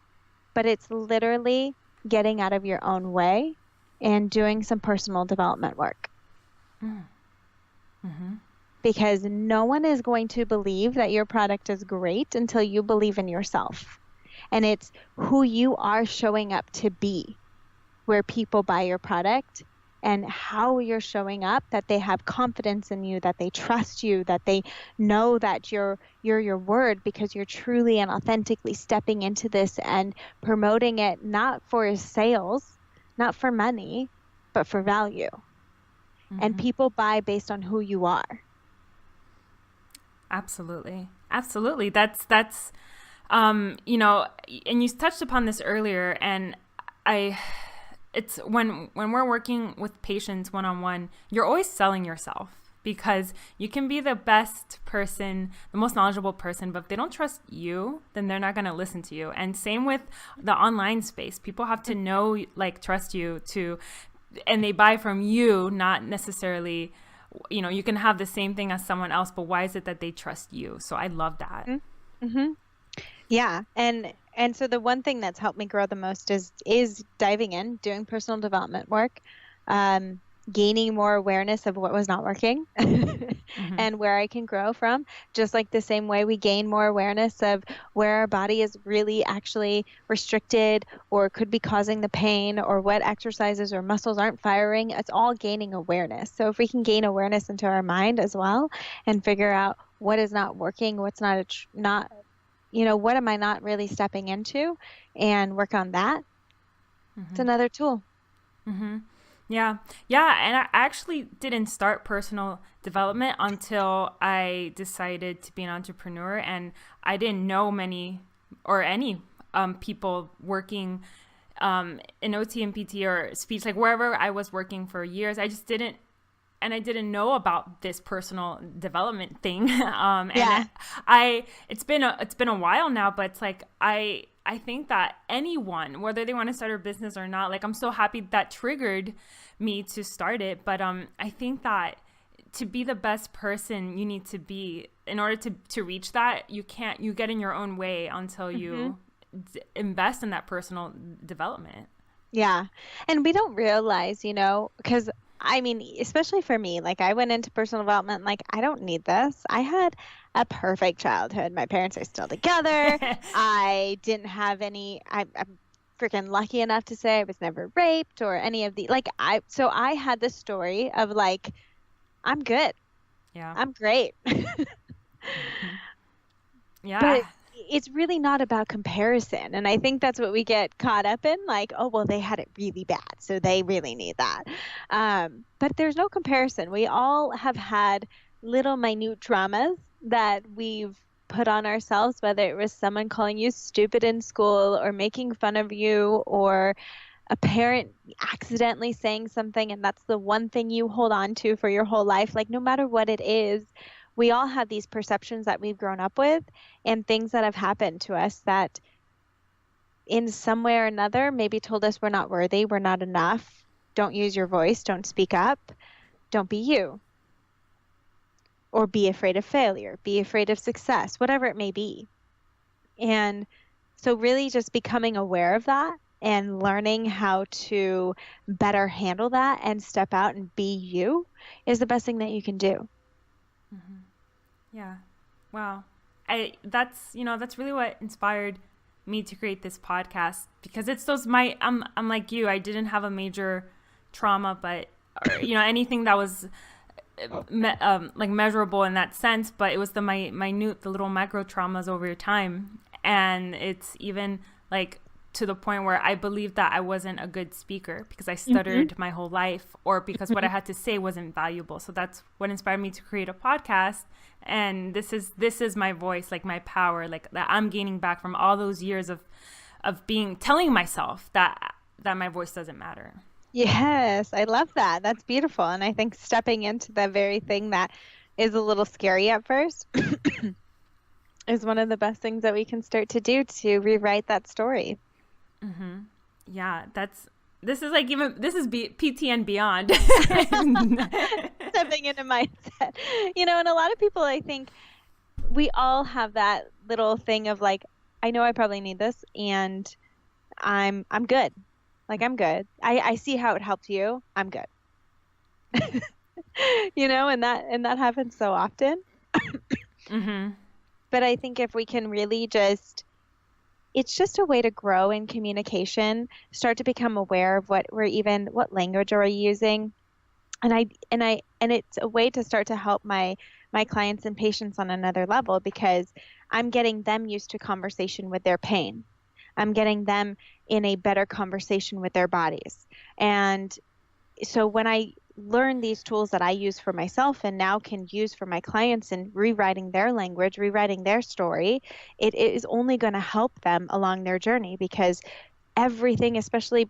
but it's literally getting out of your own way and doing some personal development work. Mm-hmm. Because no one is going to believe that your product is great until you believe in yourself. And it's who you are showing up to be where people buy your product, and how you're showing up, that they have confidence in you, that they trust you, that they know that you're your word, because you're truly and authentically stepping into this and promoting it, not for sales, not for money, but for value. Mm-hmm. And people buy based on who you are. Absolutely. That's and you touched upon this earlier, and it's when we're working with patients one-on-one, you're always selling yourself, because you can be the best person, the most knowledgeable person, but if they don't trust you, then they're not going to listen to you. And same with the online space. People have to know, trust you and they buy from you, not necessarily, you can have the same thing as someone else, but why is it that they trust you? So I love that. Mm-hmm. Yeah. And so the one thing that's helped me grow the most is diving in, doing personal development work, gaining more awareness of what was not working Mm-hmm. and where I can grow from. Just like the same way we gain more awareness of where our body is really actually restricted or could be causing the pain, or what exercises or muscles aren't firing, it's all gaining awareness. So if we can gain awareness into our mind as well and figure out what is not working, what's not what am I not really stepping into, and work on that, it's another tool. Mm-hmm. Yeah. And I actually didn't start personal development until I decided to be an entrepreneur, and I didn't know many or any people working in OT and PT or speech, wherever I was working for years. I just didn't. And I didn't know about this personal development thing. And it's been a while now, but it's I think that anyone, whether they want to start a business or not, I'm so happy that triggered me to start it. But I think that to be the best person you need to be, in order to reach that, you get in your own way until you invest in that personal development. Yeah. And we don't realize, because I mean, especially for me, I went into personal development, I don't need this. I had a perfect childhood. My parents are still together. I didn't have I'm freaking lucky enough to say I was never raped or any of the, so I had this story of I'm good. Yeah. I'm great. Yeah. But it's really not about comparison. And I think that's what we get caught up in, like, oh, well, they had it really bad, so they really need that. But there's no comparison. We all have had little minute traumas that we've put on ourselves, whether it was someone calling you stupid in school or making fun of you, or a parent accidentally saying something and that's the one thing you hold on to for your whole life. Like, no matter what it is, we all have these perceptions that we've grown up with and things that have happened to us that in some way or another maybe told us we're not worthy, we're not enough, don't use your voice, don't speak up, don't be you, or be afraid of failure, be afraid of success, whatever it may be. And so really just becoming aware of that and learning how to better handle that and step out and be you is the best thing that you can do. Mm-hmm. Yeah. Wow. That's really what inspired me to create this podcast, because it's I'm like you, I didn't have a major trauma, but anything that was like measurable in that sense, but it was the little micro traumas over time. And it's even like to the point where I believed that I wasn't a good speaker because I stuttered my whole life, or because what I had to say wasn't valuable. So that's what inspired me to create a podcast. And this is my voice, like my power, like that I'm gaining back from all those years of telling myself that my voice doesn't matter. Yes, I love that. That's beautiful. And I think stepping into the very thing that is a little scary at first is one of the best things that we can start to do to rewrite that story. Mm-hmm. Yeah, this is PT and beyond. Stepping into mindset. And a lot of people, I think we all have that little thing of like, I know I probably need this and I'm good. Like, I'm good. I see how it helped you. I'm good. And that happens so often. Mm-hmm. But I think if we can really it's just a way to grow in communication, start to become aware of what language are we using. And it's a way to start to help my clients and patients on another level, because I'm getting them used to conversation with their pain. I'm getting them in a better conversation with their bodies. And so when I learn these tools that I use for myself and now can use for my clients in rewriting their language, rewriting their story, it is only going to help them along their journey, because everything, especially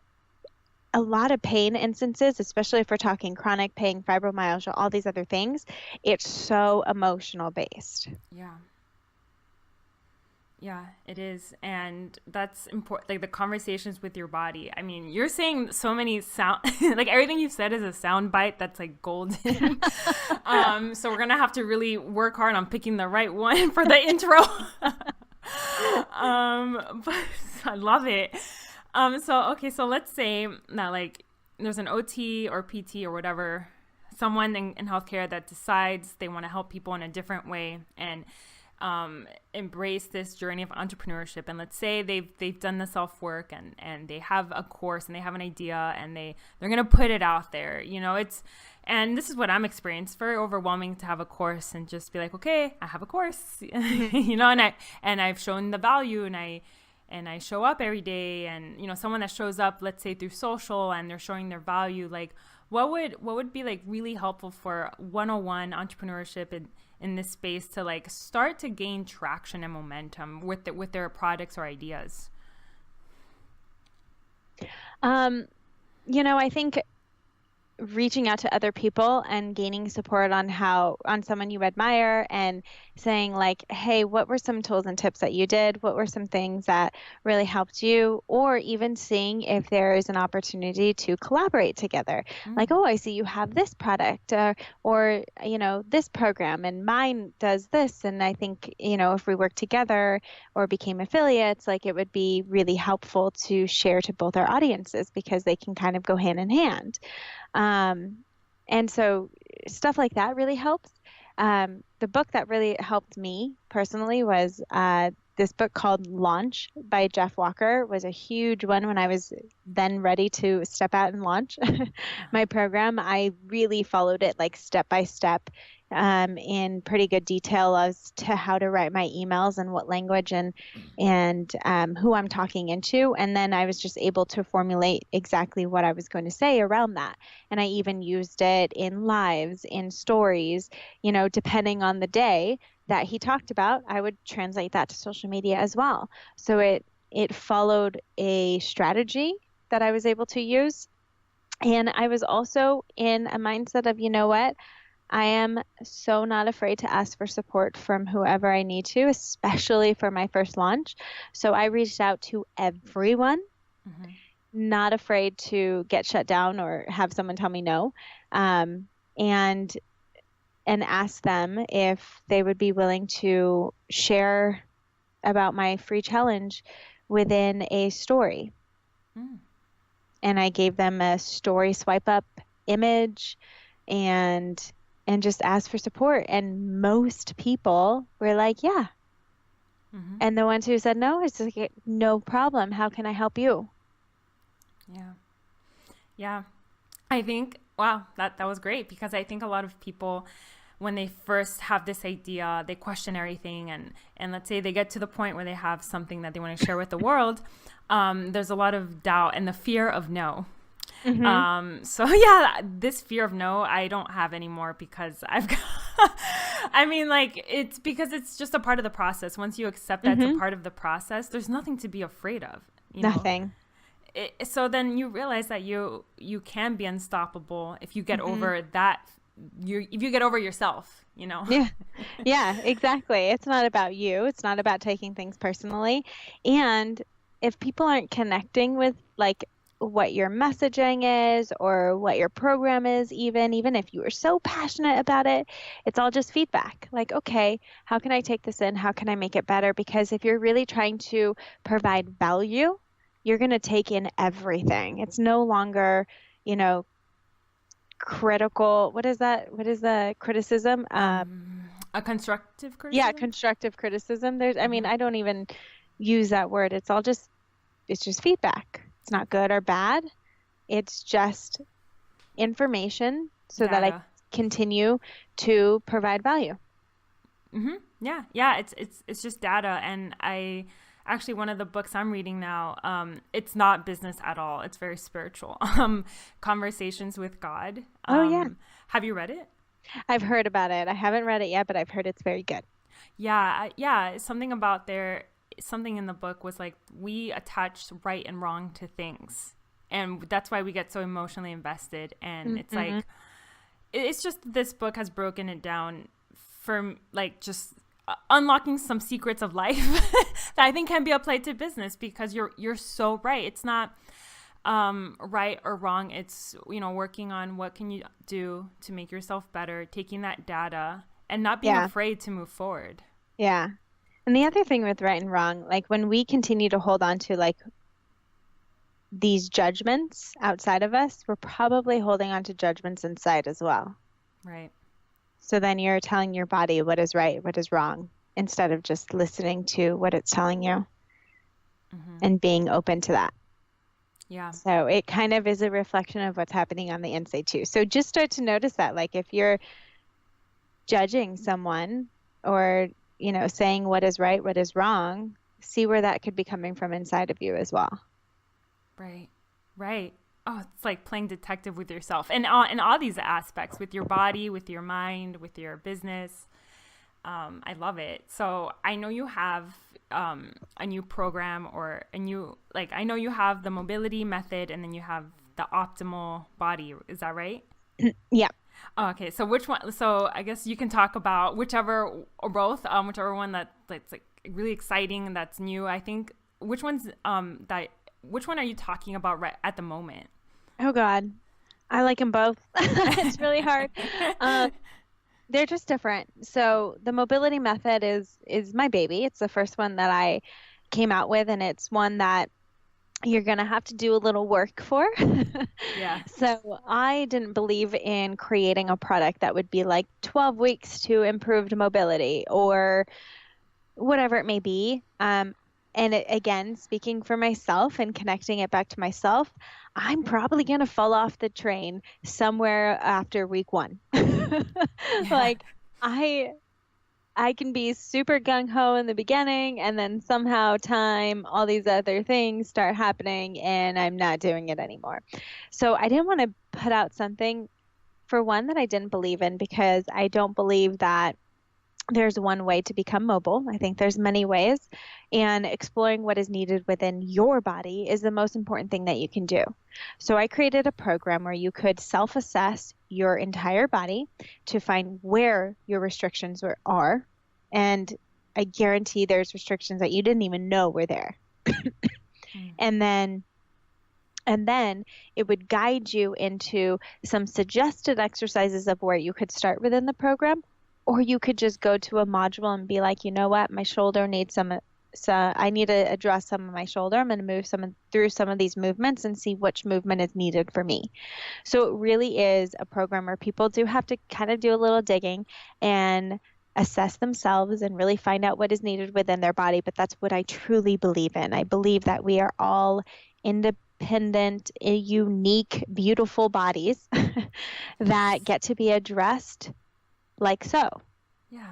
a lot of pain instances, especially if we're talking chronic pain, fibromyalgia, all these other things, it's so emotional based. Yeah. Yeah, it is. And that's important. Like the conversations with your body. I mean, you're saying so many sound, like everything you've said is a sound bite that's like golden. So we're going to have to really work hard on picking the right one for the intro. But I love it. So let's say that like there's an OT or PT or whatever, someone in healthcare that decides they want to help people in a different way and embrace this journey of entrepreneurship. And let's say they've done the self-work and they have a course and they have an idea and they're going to put it out there. And this is what I'm experiencing. It's very overwhelming to have a course and just be like, okay, I have a course, and I've shown the value and I show up every day. And, someone that shows up, let's say through social, and they're showing their value, like what would be like really helpful for 101 entrepreneurship in this space to like start to gain traction and momentum with their products or ideas? I think reaching out to other people and gaining support on someone you admire and saying like, hey, what were some tools and tips that you did? What were some things that really helped you? Or even seeing if there is an opportunity to collaborate together. Like, oh, I see you have this product or this program and mine does this. And I think, if we work together or became affiliates, like it would be really helpful to share to both our audiences because they can kind of go hand in hand. And so stuff like that really helps. The book that really helped me personally was this book called Launch by Jeff Walker. Was a huge one when I was then ready to step out and launch my program. I really followed it like step by step. in pretty good detail as to how to write my emails and what language and who I'm talking into. And then I was just able to formulate exactly what I was going to say around that. And I even used it in lives, in stories, depending on the day that he talked about, I would translate that to social media as well. So it followed a strategy that I was able to use. And I was also in a mindset of, you know what? I am so not afraid to ask for support from whoever I need to, especially for my first launch. So I reached out to everyone, not afraid to get shut down or have someone tell me no, and ask them if they would be willing to share about my free challenge within a story. And I gave them a story swipe up image and just asked for support. And most people were like, yeah. And the ones who said no, it's like, no problem. How can I help you? Yeah. I think, wow, that was great, because I think a lot of people, when they first have this idea, they question everything. And let's say they get to the point where they have something that they want to share with the world. There's a lot of doubt and the fear of no. So yeah, this fear of no, I don't have anymore, because I've got, I mean, like, it's because it's just a part of the process. Once you accept that's a part of the process, there's nothing to be afraid of. Nothing. So then you realize that you can be unstoppable if you get over that. If you get over yourself, Yeah, exactly. It's not about you. It's not about taking things personally. And if people aren't connecting with like what your messaging is or what your program is, even if you are so passionate about it, it's all just feedback. Like, okay, how can I take this in? How can I make it better? Because if you're really trying to provide value, you're going to take in everything. It's no longer, critical. What is that? What is the criticism? A constructive criticism? Yeah, constructive criticism. I mean, I don't even use that word. It's just feedback. It's not good or bad. It's just information so that I continue to provide value. Yeah. It's just data. And actually, one of the books I'm reading now, it's not business at all. It's very spiritual. Conversations with God. Yeah. Have you read it? I've heard about it. I haven't read it yet, but I've heard it's very good. Yeah. Something in the book was like, we attach right and wrong to things. And that's why we get so emotionally invested. And it's like, it's just, this book has broken it down for like just unlocking some secrets of life that I think can be applied to business, because you're so right. It's not right or wrong. It's, working on what can you do to make yourself better, taking that data and not being afraid to move forward. Yeah. And the other thing with right and wrong, like when we continue to hold on to like these judgments outside of us, we're probably holding on to judgments inside as well. Right. So then you're telling your body what is right, what is wrong, instead of just listening to what it's telling you and being open to that. Yeah. So it kind of is a reflection of what's happening on the inside too. So just start to notice that, like if you're judging someone or, saying what is right, what is wrong, see where that could be coming from inside of you as well. Right. Oh, it's like playing detective with yourself and in all these aspects, with your body, with your mind, with your business. I love it. So I know you have a new program I know you have the mobility method and then you have the optimal body. Is that right? Yeah. Oh, okay. So which one? So I guess you can talk about whichever or both, whichever one that's like really exciting and that's new. I think which one are you talking about right at the moment? Oh God, I like them both. It's really hard. They're just different. So the mobility method is my baby. It's the first one that I came out with, and it's one that you're going to have to do a little work for. Yeah. So I didn't believe in creating a product that would be like 12 weeks to improved mobility or whatever it may be. Again, speaking for myself and connecting it back to myself, I'm probably going to fall off the train somewhere after week 1. Like I can be super gung-ho in the beginning, and then somehow all these other things start happening and I'm not doing it anymore. So I didn't want to put out something, for one, that I didn't believe in, because I don't believe that there's one way to become mobile. I think there's many ways, and exploring what is needed within your body is the most important thing that you can do. So I created a program where you could self-assess your entire body to find where your restrictions are. And I guarantee there's restrictions that you didn't even know were there. And then it would guide you into some suggested exercises of where you could start within the program, or you could just go to a module and be like, you know what, my shoulder needs so I need to address some of my shoulder. I'm going to move through some of these movements and see which movement is needed for me. So it really is a program where people do have to kind of do a little digging and assess themselves and really find out what is needed within their body. But that's what I truly believe in. I believe that we are all independent, unique, beautiful bodies that get to be addressed like so. Yeah.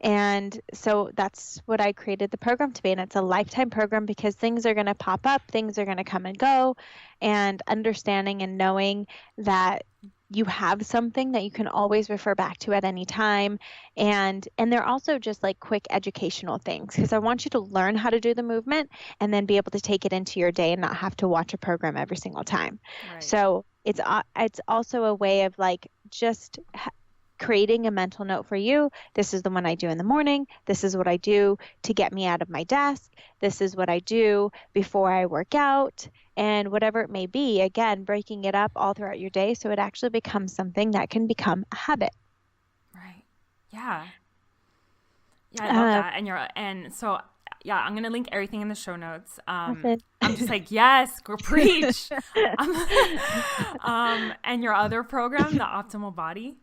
And so that's what I created the program to be. And it's a lifetime program, because things are going to pop up, things are going to come and go, and understanding and knowing that you have something that you can always refer back to at any time. And they're also just like quick educational things, because I want you to learn how to do the movement and then be able to take it into your day and not have to watch a program every single time. Right. So it's also a way of like just creating a mental note for you. This is the one I do in the morning. This is what I do to get me out of my desk. This is what I do before I work out, and whatever it may be. Again, breaking it up all throughout your day so it actually becomes something that can become a habit. Right. Yeah. Yeah, I love that. And so yeah, I'm gonna link everything in the show notes. I'm just like, yes, go preach. And your other program, the Optimal Body.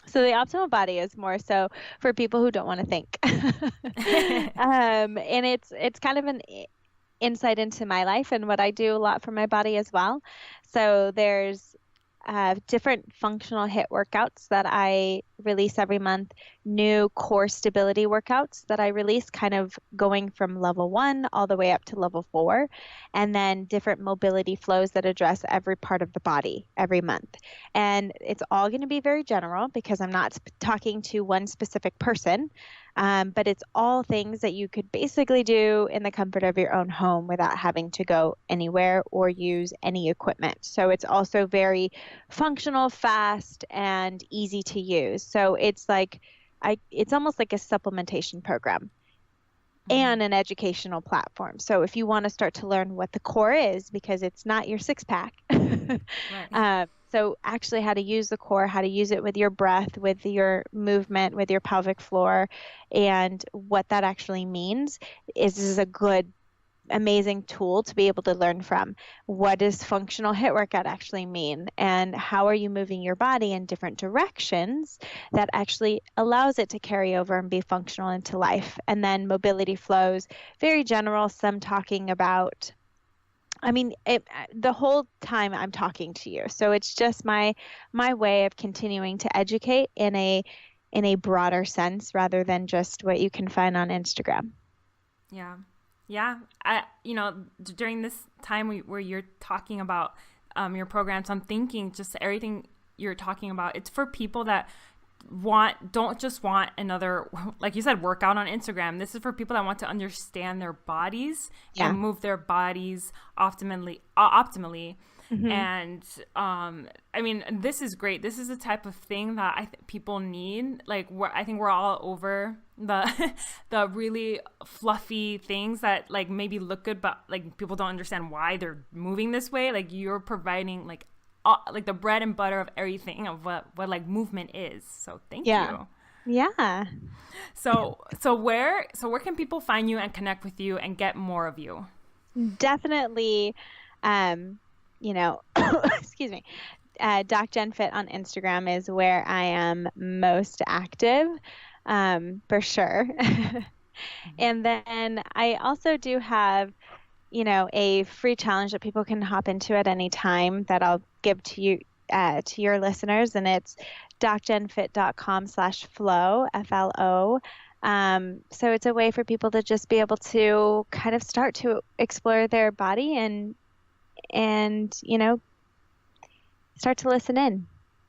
So the optimal body is more so for people who don't want to think. And it's kind of an insight into my life and what I do a lot for my body as well. So there's different functional HIIT workouts that I release every month, new core stability workouts that I release, kind of going from level 1 all the way up to level 4, and then different mobility flows that address every part of the body every month. And it's all going to be very general, because I'm not talking to one specific person, but it's all things that you could basically do in the comfort of your own home without having to go anywhere or use any equipment. So it's also very functional, fast, and easy to use. So it's like it's almost like a supplementation program and an educational platform. So if you want to start to learn what the core is, because it's not your six pack. Right. So actually how to use the core, how to use it with your breath, with your movement, with your pelvic floor, and what that actually means is a good, amazing tool to be able to learn from. What does functional HIIT workout actually mean? And how are you moving your body in different directions that actually allows it to carry over and be functional into life? And then mobility flows, very general, some talking about, the whole time I'm talking to you. So it's just my way of continuing to educate in a broader sense rather than just what you can find on Instagram. Yeah. Yeah. During this time where you're talking about your programs, I'm thinking just everything you're talking about, it's for people that don't just want another, like you said, workout on Instagram. This is for people that want to understand their bodies and move their bodies optimally. Mm-hmm. And this is great. This is the type of thing that people need. Like, I think we're all over the really fluffy things that like maybe look good, but like people don't understand why they're moving this way. Like, you're providing like the bread and butter of everything of what like movement is. So thank you. Yeah. So where can people find you and connect with you and get more of you? Definitely. Excuse me. Doc Jen Fit on Instagram is where I am most active, for sure. And then I also do have, a free challenge that people can hop into at any time that I'll give to you, to your listeners. And it's docgenfit.com/flow, FLO. So it's a way for people to just be able to kind of start to explore their body and start to listen in.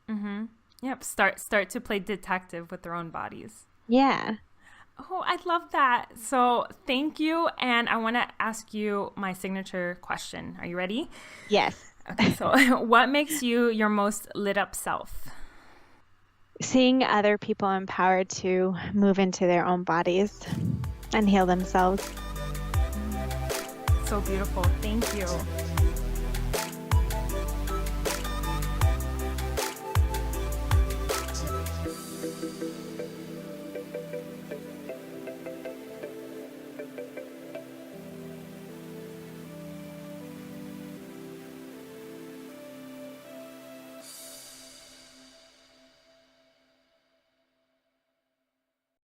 Mm-hmm. Yep. Start to play detective with their own bodies. Yeah. Oh, I love that. So thank you. And I want to ask you my signature question. Are you ready? Yes. Okay. So what makes you your most lit up self? Seeing other people empowered to move into their own bodies and heal themselves. So beautiful. Thank you.